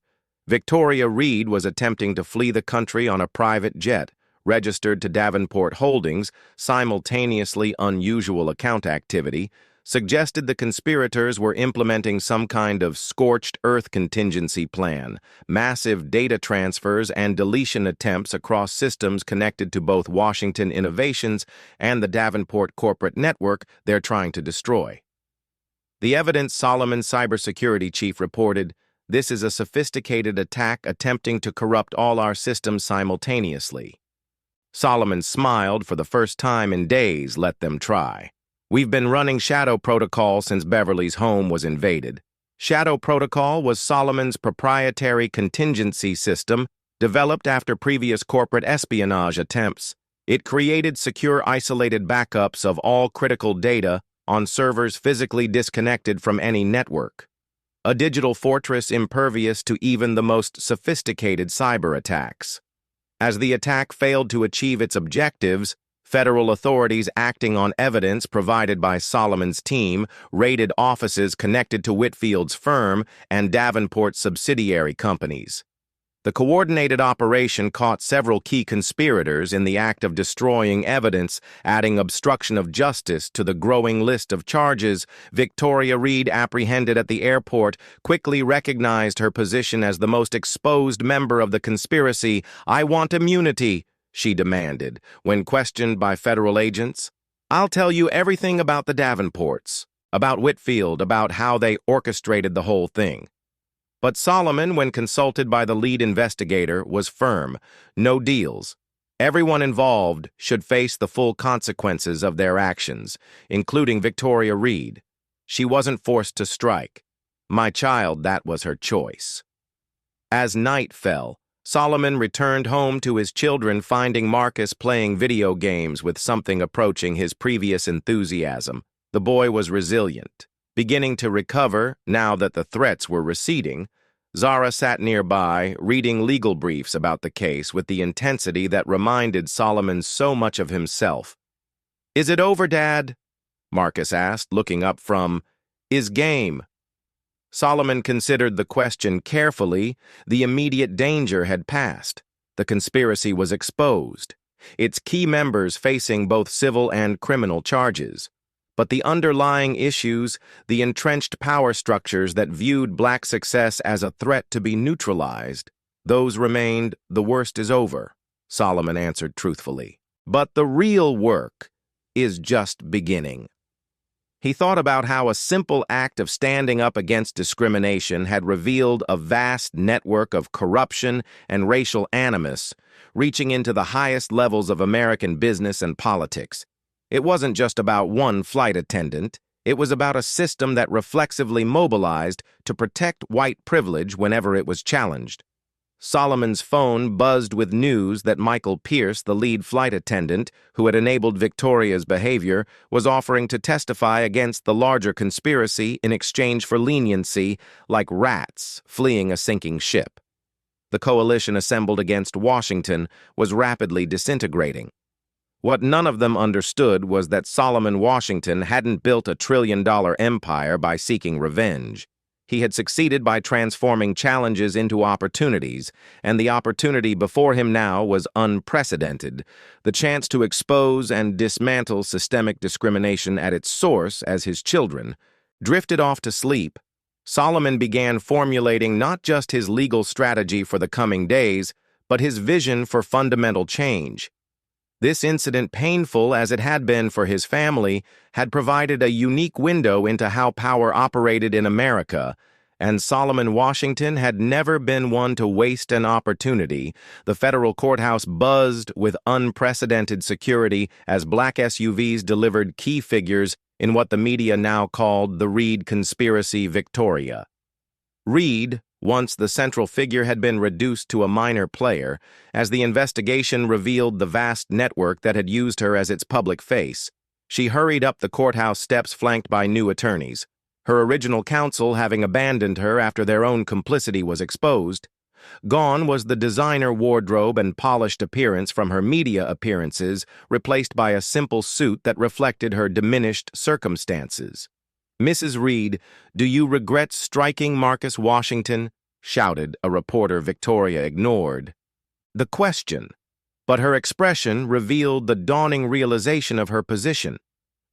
Victoria Reed was attempting to flee the country on a private jet, registered to Davenport Holdings. Simultaneously unusual account activity suggested the conspirators were implementing some kind of scorched earth contingency plan, massive data transfers and deletion attempts across systems connected to both Washington Innovations and the Davenport corporate network they're trying to destroy. The evidence, Solomon's cybersecurity chief reported, "This is a sophisticated attack attempting to corrupt all our systems simultaneously." Solomon smiled. "For the first time in days, let them try. We've been running Shadow Protocol since Beverly's home was invaded." Shadow Protocol was Solomon's proprietary contingency system developed after previous corporate espionage attempts. It created secure, isolated backups of all critical data on servers physically disconnected from any network. A digital fortress impervious to even the most sophisticated cyber attacks. As the attack failed to achieve its objectives, federal authorities, acting on evidence provided by Solomon's team, raided offices connected to Whitfield's firm and Davenport's subsidiary companies. The coordinated operation caught several key conspirators in the act of destroying evidence, adding obstruction of justice to the growing list of charges. Victoria Reed, apprehended at the airport, quickly recognized her position as the most exposed member of the conspiracy. "I want immunity," she demanded, when questioned by federal agents. "I'll tell you everything about the Davenports, about Whitfield, about how they orchestrated the whole thing." But Solomon, when consulted by the lead investigator, was firm. No deals. Everyone involved should face the full consequences of their actions, including Victoria Reed. She wasn't forced to strike. My child, that was her choice. As night fell, Solomon returned home to his children, finding Marcus playing video games with something approaching his previous enthusiasm. The boy was resilient, beginning to recover now that the threats were receding. Zara sat nearby, reading legal briefs about the case with the intensity that reminded Solomon so much of himself. "Is it over, Dad?" Marcus asked, looking up from his game. Solomon considered the question carefully. The immediate danger had passed. The conspiracy was exposed, its key members facing both civil and criminal charges. But the underlying issues, the entrenched power structures that viewed black success as a threat to be neutralized, those remained. "The worst is over," Solomon answered truthfully. But the real work is just beginning. He thought about how a simple act of standing up against discrimination had revealed a vast network of corruption and racial animus, reaching into the highest levels of American business and politics. It wasn't just about one flight attendant. It was about a system that reflexively mobilized to protect white privilege whenever it was challenged. Solomon's phone buzzed with news that Michael Pierce, the lead flight attendant who had enabled Victoria's behavior, was offering to testify against the larger conspiracy in exchange for leniency, like rats fleeing a sinking ship. The coalition assembled against Washington was rapidly disintegrating. What none of them understood was that Solomon Washington hadn't built a trillion-dollar empire by seeking revenge. He had succeeded by transforming challenges into opportunities, and the opportunity before him now was unprecedented, the chance to expose and dismantle systemic discrimination at its source as his children. Drifted off to sleep, Solomon began formulating not just his legal strategy for the coming days, but his vision for fundamental change. This incident, painful as it had been for his family, had provided a unique window into how power operated in America, and Solomon Washington had never been one to waste an opportunity. The federal courthouse buzzed with unprecedented security as black SUVs delivered key figures in what the media now called the Reed conspiracy Victoria. Reed, once the central figure, had been reduced to a minor player, as the investigation revealed the vast network that had used her as its public face. She hurried up the courthouse steps flanked by new attorneys, her original counsel having abandoned her after their own complicity was exposed. Gone was the designer wardrobe and polished appearance from her media appearances, replaced by a simple suit that reflected her diminished circumstances. "Mrs. Reed, do you regret striking Marcus Washington?" shouted a reporter Victoria ignored the question, but her expression revealed the dawning realization of her position.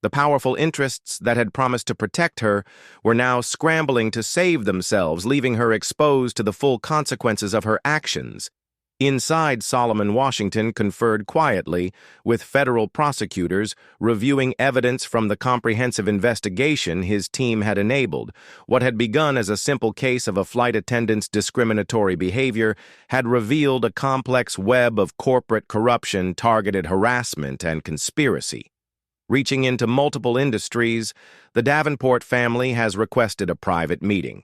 The powerful interests that had promised to protect her were now scrambling to save themselves, leaving her exposed to the full consequences of her actions. Inside, Solomon Washington conferred quietly with federal prosecutors, reviewing evidence from the comprehensive investigation his team had enabled. What had begun as a simple case of a flight attendant's discriminatory behavior had revealed a complex web of corporate corruption, targeted harassment, and conspiracy. Reaching into multiple industries, the Davenport family has requested a private meeting.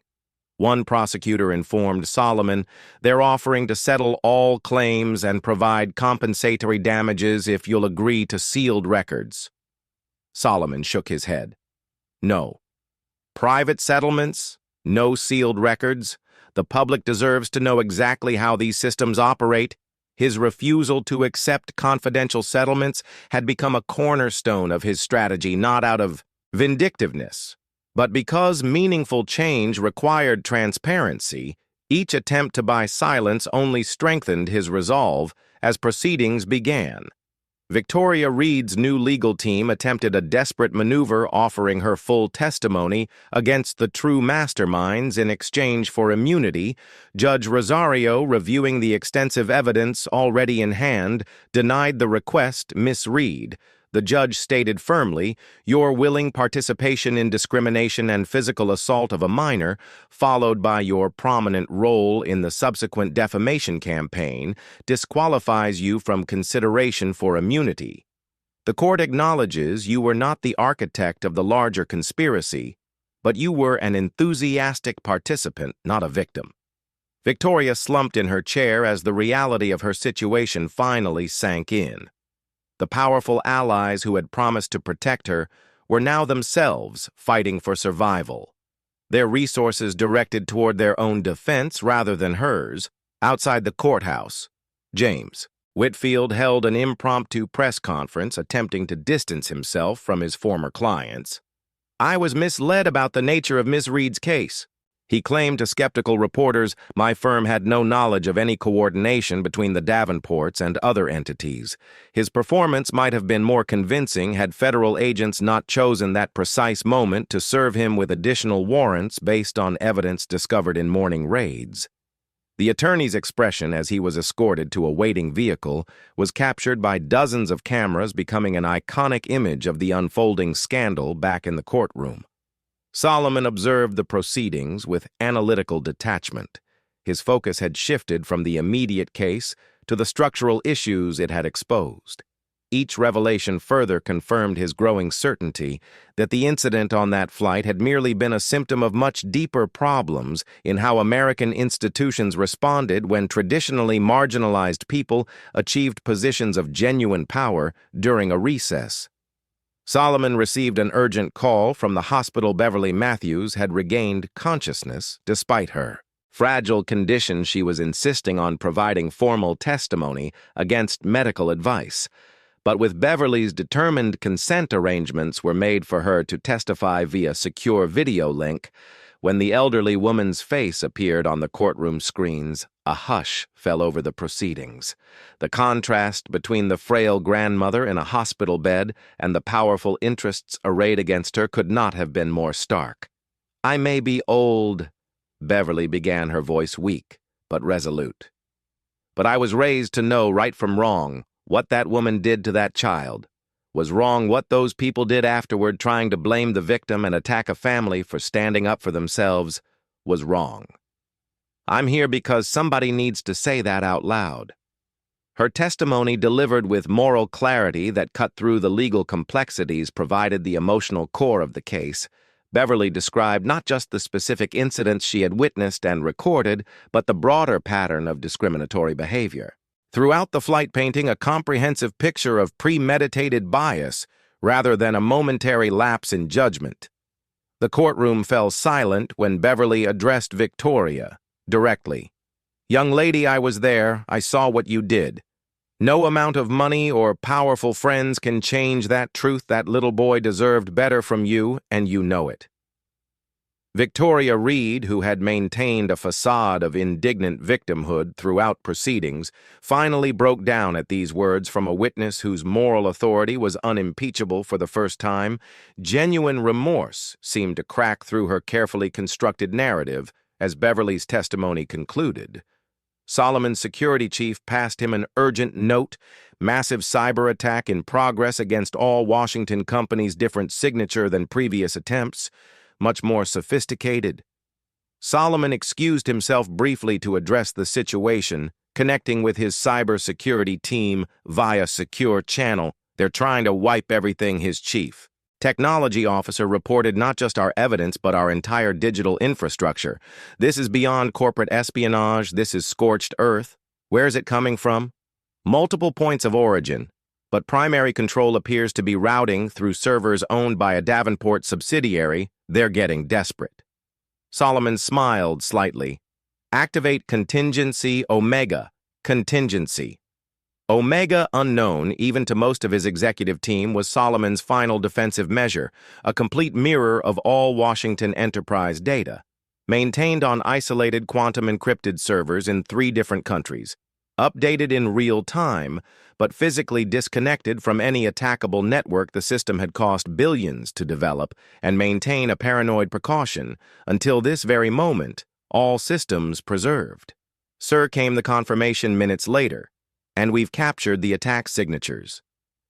One prosecutor informed Solomon they're offering to settle all claims and provide compensatory damages if you'll agree to sealed records. Solomon shook his head. No. Private settlements? No sealed records? The public deserves to know exactly how these systems operate. His refusal to accept confidential settlements had become a cornerstone of his strategy, not out of vindictiveness, but because meaningful change required transparency. Each attempt to buy silence only strengthened his resolve as proceedings began. Victoria Reed's new legal team attempted a desperate maneuver, offering her full testimony against the true masterminds in exchange for immunity. Judge Rosario, reviewing the extensive evidence already in hand, denied the request. "Miss Reed," the judge stated firmly, "your willing participation in discrimination and physical assault of a minor, followed by your prominent role in the subsequent defamation campaign, disqualifies you from consideration for immunity. The court acknowledges you were not the architect of the larger conspiracy, but you were an enthusiastic participant, not a victim." Victoria slumped in her chair as the reality of her situation finally sank in. The powerful allies who had promised to protect her were now themselves fighting for survival, their resources directed toward their own defense rather than hers. Outside the courthouse, James Whitfield held an impromptu press conference attempting to distance himself from his former clients. "I was misled about the nature of Miss Reed's case," he claimed to skeptical reporters. "My firm had no knowledge of any coordination between the Davenports and other entities. His performance might have been more convincing had federal agents not chosen that precise moment to serve him with additional warrants based on evidence discovered in morning raids." The attorney's expression as he was escorted to a waiting vehicle was captured by dozens of cameras, becoming an iconic image of the unfolding scandal back in the courtroom. Solomon observed the proceedings with analytical detachment. His focus had shifted from the immediate case to the structural issues it had exposed. Each revelation further confirmed his growing certainty that the incident on that flight had merely been a symptom of much deeper problems in how American institutions responded when traditionally marginalized people achieved positions of genuine power during a recess. Solomon received an urgent call from the hospital. Beverly Matthews had regained consciousness despite her fragile condition. She was insisting on providing formal testimony against medical advice. But with Beverly's determined consent, arrangements were made for her to testify via secure video link. When the elderly woman's face appeared on the courtroom screens, a hush fell over the proceedings. The contrast between the frail grandmother in a hospital bed and the powerful interests arrayed against her could not have been more stark. "I may be old," Beverly began, her voice weak but resolute, "but I was raised to know right from wrong. What that woman did to that child was wrong. What those people did afterward, trying to blame the victim and attack a family for standing up for themselves, was wrong. I'm here because somebody needs to say that out loud." Her testimony, delivered with moral clarity that cut through the legal complexities, provided the emotional core of the case. Beverly described not just the specific incidents she had witnessed and recorded, but the broader pattern of discriminatory behavior. Throughout the flight, painting a comprehensive picture of premeditated bias rather than a momentary lapse in judgment. The courtroom fell silent when Beverly addressed Victoria directly. "Young lady, I was there. I saw what you did. No amount of money or powerful friends can change that truth. That little boy deserved better from you, and you know it." Victoria Reed, who had maintained a facade of indignant victimhood throughout proceedings, finally broke down at these words from a witness whose moral authority was unimpeachable for the first time. Genuine remorse seemed to crack through her carefully constructed narrative as Beverly's testimony concluded. Solomon's security chief passed him an urgent note: "Massive cyber attack in progress against all Washington companies, different signature than previous attempts. Much more sophisticated." Solomon excused himself briefly to address the situation, connecting with his cybersecurity team via secure channel. "They're trying to wipe everything," his chief technology officer reported, "not just our evidence, but our entire digital infrastructure. This is beyond corporate espionage. This is scorched earth." Where's it coming from? Multiple points of origin, but primary control appears to be routing through servers owned by a Davenport subsidiary. They're getting desperate. Solomon smiled slightly. "Activate contingency Omega. Contingency." Omega, unknown even to most of his executive team, was Solomon's final defensive measure, a complete mirror of all Washington enterprise data, maintained on isolated quantum-encrypted servers in 3 different countries, updated in real time, but physically disconnected from any attackable network. The system had cost billions to develop and maintain a paranoid precaution. Until this very moment, all systems preserved. "Sir," came the confirmation minutes later, "and we've captured the attack signatures.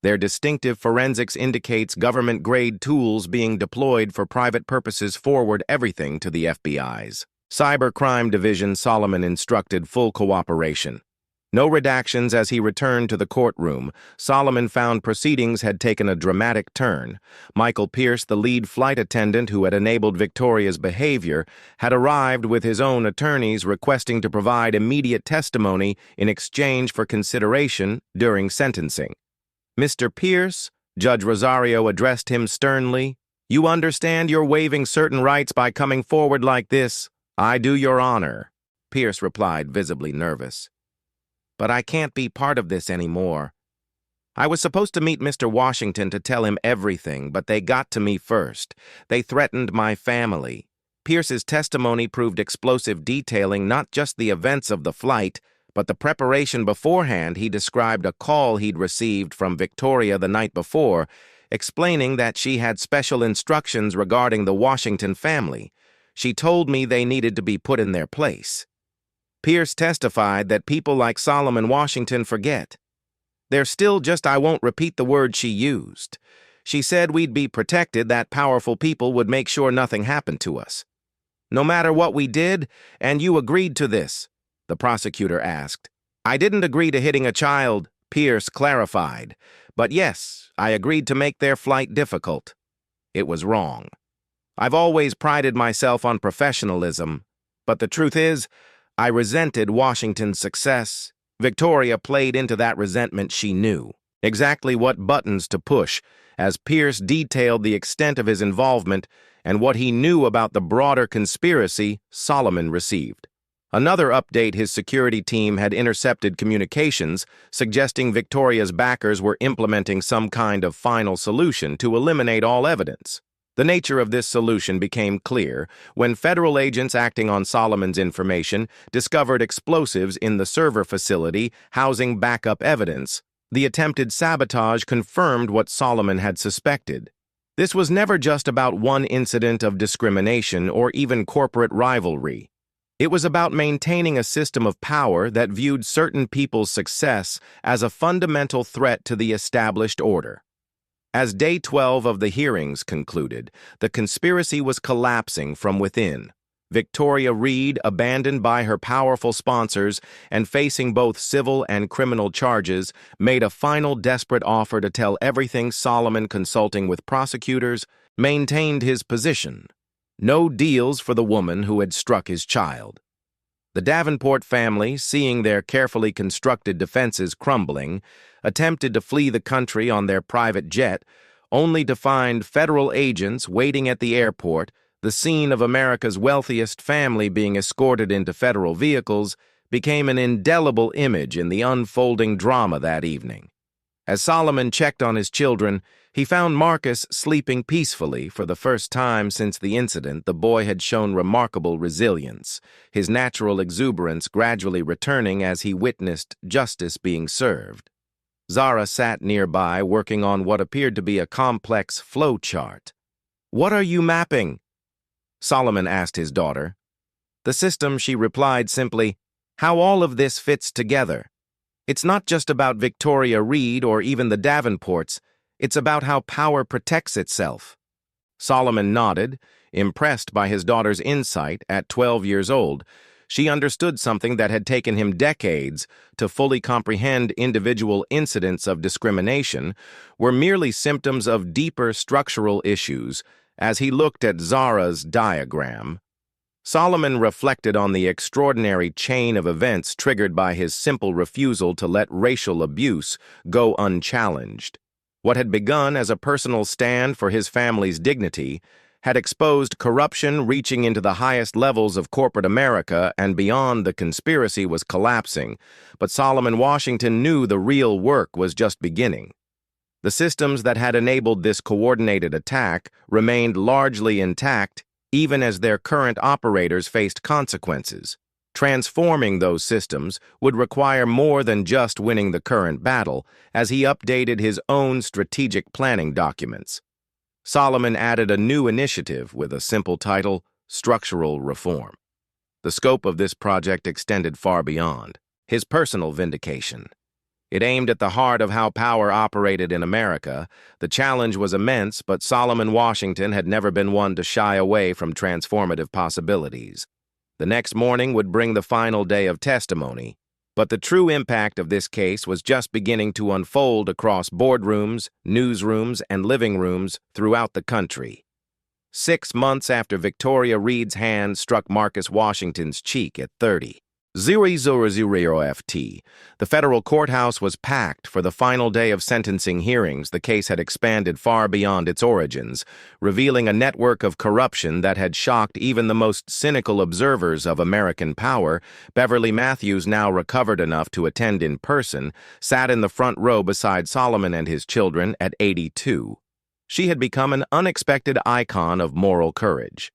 Their distinctive forensics indicates government-grade tools being deployed for private purposes. Forward everything to the FBI's Cybercrime Division." Solomon instructed full cooperation. No redactions. As he returned to the courtroom, Solomon found proceedings had taken a dramatic turn. Michael Pierce, the lead flight attendant who had enabled Victoria's behavior, had arrived with his own attorneys requesting to provide immediate testimony in exchange for consideration during sentencing. "Mr. Pierce," Judge Rosario addressed him sternly, "you understand you're waiving certain rights by coming forward like this?" "I do, Your Honor," Pierce replied, visibly nervous. "But I can't be part of this anymore. I was supposed to meet Mr. Washington to tell him everything, but they got to me first. They threatened my family." Pierce's testimony proved explosive, detailing not just the events of the flight, but the preparation beforehand. He described a call he'd received from Victoria the night before, explaining that she had special instructions regarding the Washington family. "She told me they needed to be put in their place." Pierce testified that people like Solomon Washington forget. They're still just, I won't repeat the word she used. She said we'd be protected, that powerful people would make sure nothing happened to us. No matter what we did, and you agreed to this, the prosecutor asked. I didn't agree to hitting a child, Pierce clarified. But yes, I agreed to make their flight difficult. It was wrong. I've always prided myself on professionalism, but the truth is, I resented Washington's success. Victoria played into that resentment. She knew exactly what buttons to push, as Pierce detailed the extent of his involvement and what he knew about the broader conspiracy Solomon received. Another update: his security team had intercepted communications suggesting Victoria's backers were implementing some kind of final solution to eliminate all evidence. The nature of this solution became clear when federal agents acting on Solomon's information discovered explosives in the server facility housing backup evidence. The attempted sabotage confirmed what Solomon had suspected. This was never just about one incident of discrimination or even corporate rivalry. It was about maintaining a system of power that viewed certain people's success as a fundamental threat to the established order. As Day 12 of the hearings concluded, the conspiracy was collapsing from within. Victoria Reed, abandoned by her powerful sponsors and facing both civil and criminal charges, made a final desperate offer to tell everything. Solomon, consulting with prosecutors, maintained his position. No deals for the woman who had struck his child. The Davenport family, seeing their carefully constructed defenses crumbling, attempted to flee the country on their private jet, only to find federal agents waiting at the airport, the scene of America's wealthiest family being escorted into federal vehicles, became an indelible image in the unfolding drama that evening. As Solomon checked on his children, he found Marcus sleeping peacefully. For the first time since the incident, the boy had shown remarkable resilience, his natural exuberance gradually returning as he witnessed justice being served. Zara sat nearby, working on what appeared to be a complex flow chart. "What are you mapping?" Solomon asked his daughter. "The system," she replied simply. "How all of this fits together. It's not just about Victoria Reed or even the Davenports. It's about how power protects itself." Solomon nodded, impressed by his daughter's insight. At 12 years old, she understood something that had taken him decades to fully comprehend. Individual incidents of discrimination were merely symptoms of deeper structural issues. As he looked at Zara's diagram, Solomon reflected on the extraordinary chain of events triggered by his simple refusal to let racial abuse go unchallenged. What had begun as a personal stand for his family's dignity had exposed corruption reaching into the highest levels of corporate America and beyond. The conspiracy was collapsing, but Solomon Washington knew the real work was just beginning. The systems that had enabled this coordinated attack remained largely intact, even as their current operators faced consequences. Transforming those systems would require more than just winning the current battle. As he updated his own strategic planning documents, Solomon added a new initiative with a simple title: Structural Reform. The scope of this project extended far beyond his personal vindication. It aimed at the heart of how power operated in America. The challenge was immense, but Solomon Washington had never been one to shy away from transformative possibilities. The next morning would bring the final day of testimony, but the true impact of this case was just beginning to unfold across boardrooms, newsrooms, and living rooms throughout the country. 6 months after Victoria Reed's hand struck Marcus Washington's cheek at 30:00 FT, the federal courthouse was packed for the final day of sentencing hearings. The case had expanded far beyond its origins, revealing a network of corruption that had shocked even the most cynical observers of American power. Beverly Matthews, now recovered enough to attend in person, sat in the front row beside Solomon and his children at 82. She had become an unexpected icon of moral courage.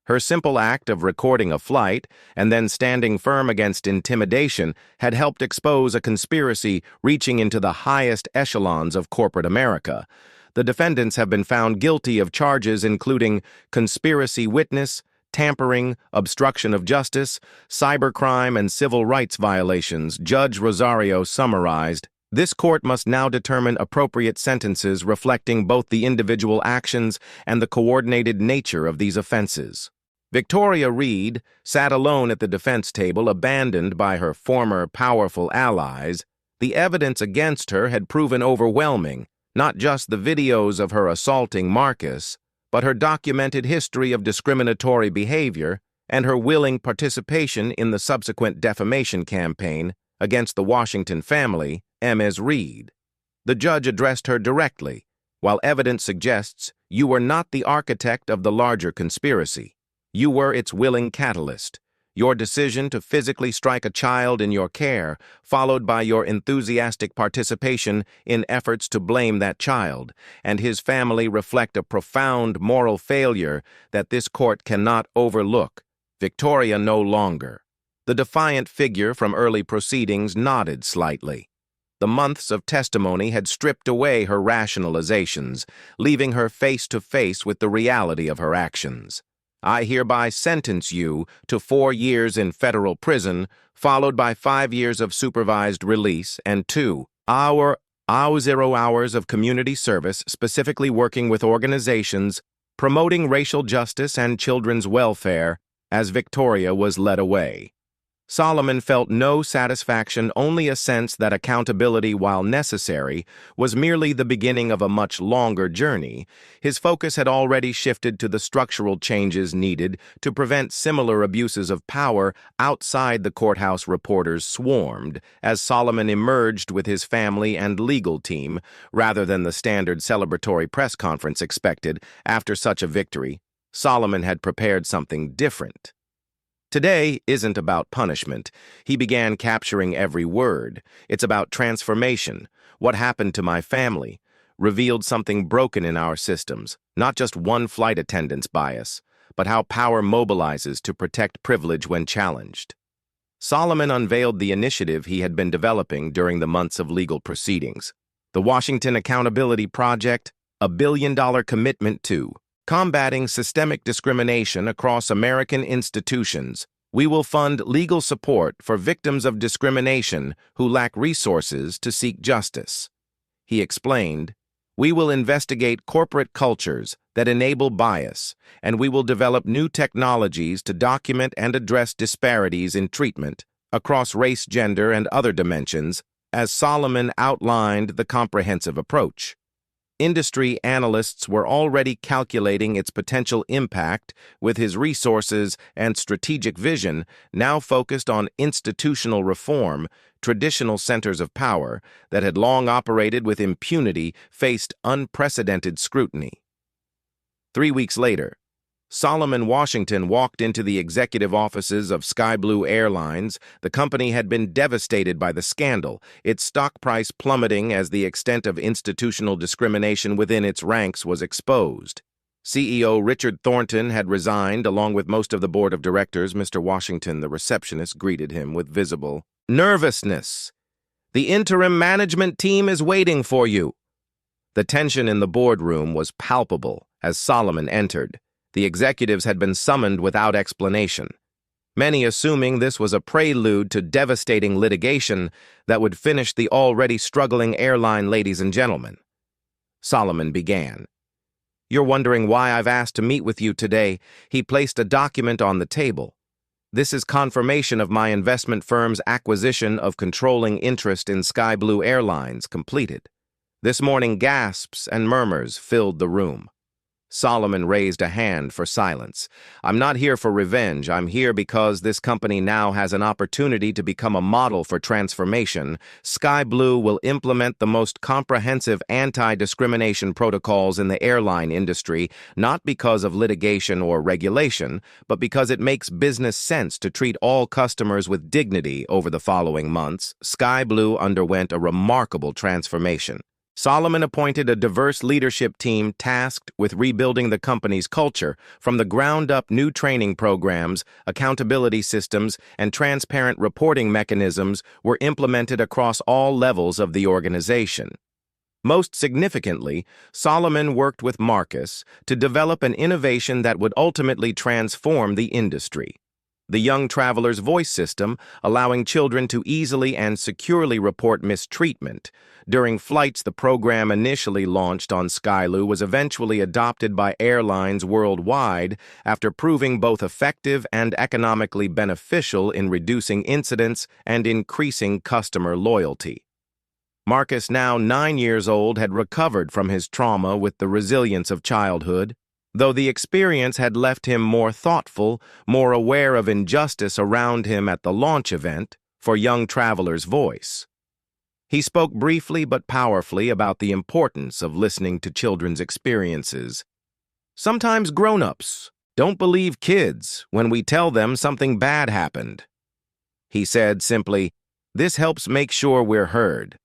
Her simple act of recording a flight and then standing firm against intimidation had helped expose a conspiracy reaching into the highest echelons of corporate America. The defendants have been found guilty of charges including conspiracy witness, tampering, obstruction of justice, cybercrime, and civil rights violations, Judge Rosario summarized, "This court must now determine appropriate sentences reflecting both the individual actions and the coordinated nature of these offenses." Victoria Reed sat alone at the defense table, abandoned by her former powerful allies. The evidence against her had proven overwhelming, not just the videos of her assaulting Marcus, but her documented history of discriminatory behavior and her willing participation in the subsequent defamation campaign against the Washington family, Ms. Reed. The judge addressed her directly. "While evidence suggests you were not the architect of the larger conspiracy, you were its willing catalyst. Your decision to physically strike a child in your care, followed by your enthusiastic participation in efforts to blame that child and his family, reflect a profound moral failure that this court cannot overlook." Victoria no longer. The defiant figure from early proceedings nodded slightly. The months of testimony had stripped away her rationalizations, leaving her face to face with the reality of her actions. "I hereby sentence you to 4 years in federal prison, followed by 5 years of supervised release and 0 hours of community service, specifically working with organizations promoting racial justice and children's welfare," as Victoria was led away. Solomon felt no satisfaction, only a sense that accountability, while necessary, was merely the beginning of a much longer journey. His focus had already shifted to the structural changes needed to prevent similar abuses of power outside the courthouse. Reporters swarmed as Solomon emerged with his family and legal team, rather than the standard celebratory press conference expected after such a victory. Solomon had prepared something different. "Today isn't about punishment," he began, capturing every word. "It's about transformation. What happened to my family revealed something broken in our systems, not just one flight attendant's bias, but how power mobilizes to protect privilege when challenged." Solomon unveiled the initiative he had been developing during the months of legal proceedings. The Washington Accountability Project, a $1 billion commitment to combating systemic discrimination across American institutions. "We will fund legal support for victims of discrimination who lack resources to seek justice." He explained, "We will investigate corporate cultures that enable bias, and we will develop new technologies to document and address disparities in treatment across race, gender, and other dimensions," as Solomon outlined the comprehensive approach. Industry analysts were already calculating its potential impact, with his resources and strategic vision now focused on institutional reform. Traditional centers of power that had long operated with impunity faced unprecedented scrutiny. 3 weeks later, Solomon Washington walked into the executive offices of SkyBlue Airlines. The company had been devastated by the scandal, its stock price plummeting as the extent of institutional discrimination within its ranks was exposed. CEO Richard Thornton had resigned, along with most of the board of directors. Mr. Washington, the receptionist, greeted him with visible nervousness. "The interim management team is waiting for you." The tension in the boardroom was palpable as Solomon entered. The executives had been summoned without explanation, many assuming this was a prelude to devastating litigation that would finish the already struggling airline. "Ladies and gentlemen," Solomon began, "you're wondering why I've asked to meet with you today." He placed a document on the table. "This is confirmation of my investment firm's acquisition of controlling interest in SkyBlue Airlines completed." This morning, gasps and murmurs filled the room. Solomon raised a hand for silence. "I'm not here for revenge. I'm here because this company now has an opportunity to become a model for transformation. SkyBlue will implement the most comprehensive anti-discrimination protocols in the airline industry, not because of litigation or regulation, but because it makes business sense to treat all customers with dignity." Over the following months, SkyBlue underwent a remarkable transformation. Solomon appointed a diverse leadership team tasked with rebuilding the company's culture. From the ground up, new training programs, accountability systems, and transparent reporting mechanisms were implemented across all levels of the organization. Most significantly, Solomon worked with Marcus to develop an innovation that would ultimately transform the industry. The Young Traveler's Voice System, allowing children to easily and securely report mistreatment. During flights, the program initially launched on Skyloo was eventually adopted by airlines worldwide after proving both effective and economically beneficial in reducing incidents and increasing customer loyalty. Marcus, now 9 years old, had recovered from his trauma with the resilience of childhood, though the experience had left him more thoughtful, more aware of injustice around him at the launch event for Young Traveler's Voice. He spoke briefly but powerfully about the importance of listening to children's experiences. Sometimes grown-ups don't believe kids when we tell them something bad happened. He said simply, "This helps make sure we're heard."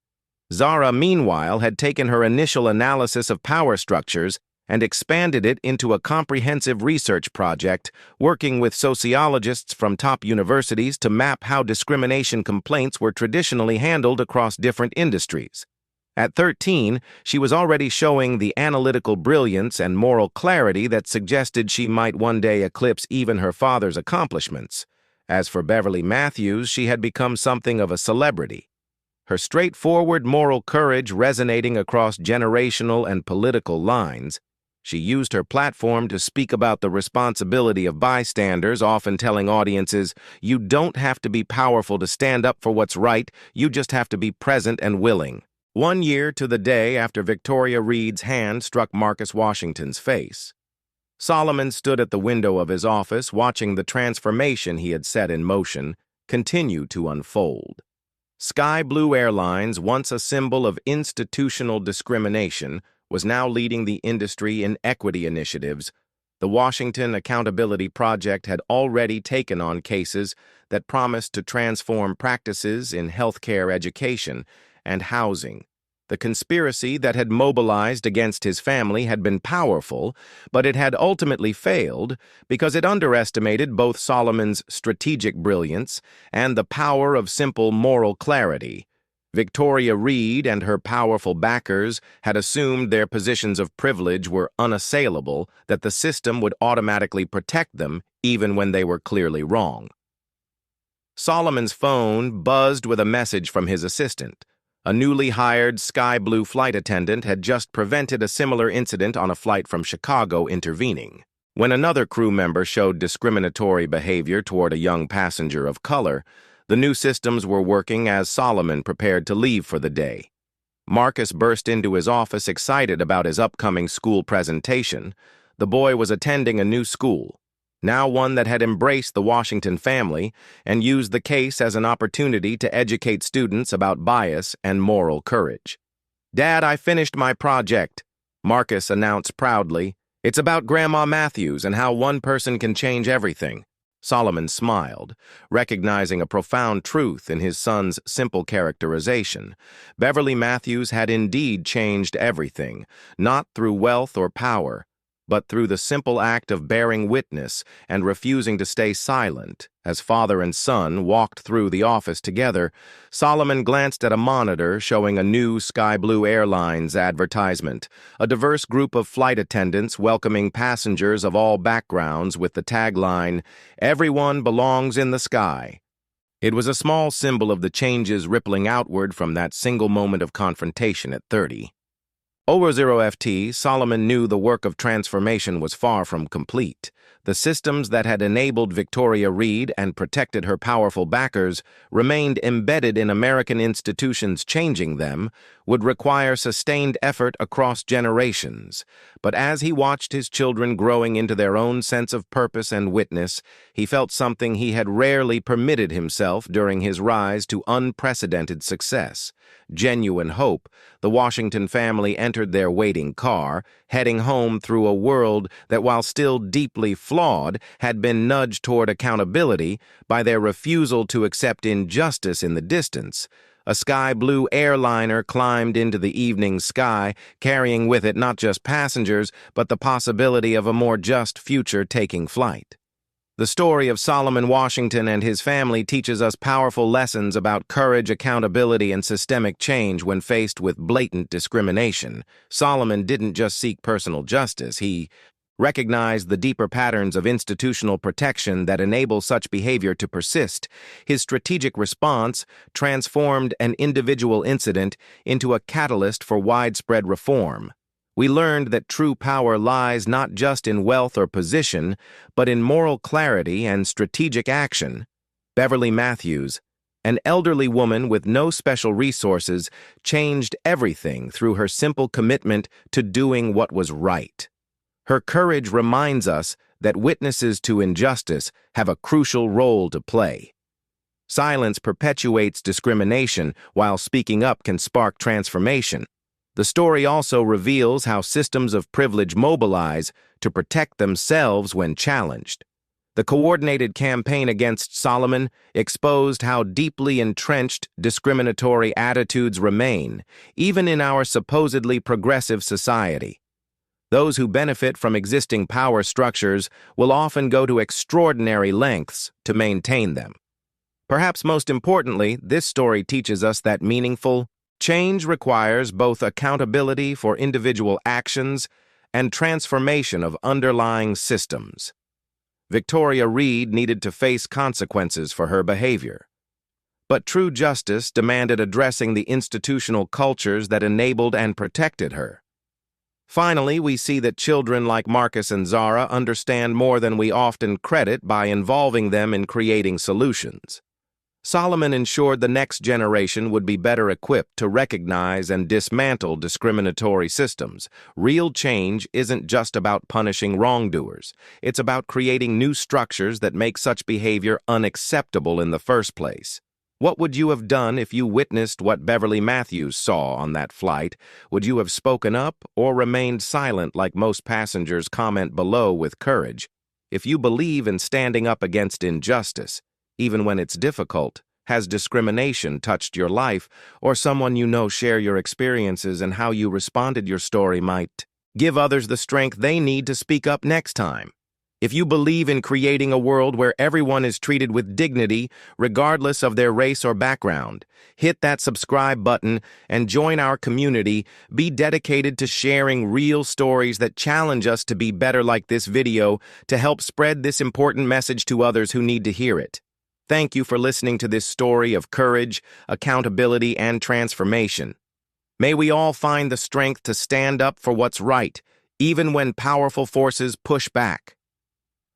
Zara, meanwhile, had taken her initial analysis of power structures and expanded it into a comprehensive research project, working with sociologists from top universities to map how discrimination complaints were traditionally handled across different industries. At 13, she was already showing the analytical brilliance and moral clarity that suggested she might one day eclipse even her father's accomplishments. As for Beverly Matthews, she had become something of a celebrity. Her straightforward moral courage resonating across generational and political lines, she used her platform to speak about the responsibility of bystanders, often telling audiences, "You don't have to be powerful to stand up for what's right, you just have to be present and willing." 1 year to the day after Victoria Reed's hand struck Marcus Washington's face, Solomon stood at the window of his office watching the transformation he had set in motion continue to unfold. Sky Blue Airlines, once a symbol of institutional discrimination, was now leading the industry in equity initiatives. The Washington Accountability Project had already taken on cases that promised to transform practices in healthcare, education, and housing. The conspiracy that had mobilized against his family had been powerful, but it had ultimately failed because it underestimated both Solomon's strategic brilliance and the power of simple moral clarity. Victoria Reed and her powerful backers had assumed their positions of privilege were unassailable, that the system would automatically protect them even when they were clearly wrong. Solomon's phone buzzed with a message from his assistant. A newly hired Sky Blue flight attendant had just prevented a similar incident on a flight from Chicago, intervening. When another crew member showed discriminatory behavior toward a young passenger of color, the new systems were working as Solomon prepared to leave for the day. Marcus burst into his office excited about his upcoming school presentation. The boy was attending a new school, now one that had embraced the Washington family and used the case as an opportunity to educate students about bias and moral courage. "Dad, I finished my project," Marcus announced proudly. "It's about Grandma Matthews and how one person can change everything." Solomon smiled, recognizing a profound truth in his son's simple characterization. Beverly Matthews had indeed changed everything, not through wealth or power, but through the simple act of bearing witness and refusing to stay silent. As father and son walked through the office together, Solomon glanced at a monitor showing a new Sky Blue Airlines advertisement, a diverse group of flight attendants welcoming passengers of all backgrounds with the tagline, "Everyone belongs in the sky." It was a small symbol of the changes rippling outward from that single moment of confrontation at 30. Over 0FT, Solomon knew the work of transformation was far from complete. The systems that had enabled Victoria Reed and protected her powerful backers remained embedded in American institutions. Changing them would require sustained effort across generations. But as he watched his children growing into their own sense of purpose and witness, he felt something he had rarely permitted himself during his rise to unprecedented success. Genuine hope. The Washington family entered their waiting car, heading home through a world that, while still deeply flawed, had been nudged toward accountability by their refusal to accept injustice in the distance. A Sky Blue airliner climbed into the evening sky, carrying with it not just passengers, but the possibility of a more just future taking flight. The story of Solomon Washington and his family teaches us powerful lessons about courage, accountability, and systemic change when faced with blatant discrimination. Solomon didn't just seek personal justice, he recognized the deeper patterns of institutional protection that enable such behavior to persist. His strategic response transformed an individual incident into a catalyst for widespread reform. We learned that true power lies not just in wealth or position, but in moral clarity and strategic action. Beverly Matthews, an elderly woman with no special resources, changed everything through her simple commitment to doing what was right. Her courage reminds us that witnesses to injustice have a crucial role to play. Silence perpetuates discrimination, while speaking up can spark transformation. The story also reveals how systems of privilege mobilize to protect themselves when challenged. The coordinated campaign against Solomon exposed how deeply entrenched discriminatory attitudes remain, even in our supposedly progressive society. Those who benefit from existing power structures will often go to extraordinary lengths to maintain them. Perhaps most importantly, this story teaches us that meaningful change requires both accountability for individual actions and transformation of underlying systems. Victoria Reed needed to face consequences for her behavior. But true justice demanded addressing the institutional cultures that enabled and protected her. Finally, we see that children like Marcus and Zara understand more than we often credit by involving them in creating solutions. Solomon ensured the next generation would be better equipped to recognize and dismantle discriminatory systems. Real change isn't just about punishing wrongdoers. It's about creating new structures that make such behavior unacceptable in the first place. What would you have done if you witnessed what Beverly Matthews saw on that flight? Would you have spoken up or remained silent like most passengers? Comment below with courage. If you believe in standing up against injustice, even when it's difficult, has discrimination touched your life or someone you know? Share your experiences and how you responded. Your story might give others the strength they need to speak up next time. If you believe in creating a world where everyone is treated with dignity, regardless of their race or background, hit that subscribe button and join our community. Be dedicated to sharing real stories that challenge us to be better, like this video, to help spread this important message to others who need to hear it. Thank you for listening to this story of courage, accountability, and transformation. May we all find the strength to stand up for what's right, even when powerful forces push back.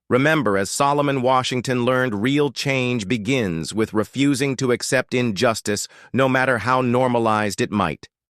Remember, as Solomon Washington learned, real change begins with refusing to accept injustice, no matter how normalized it might.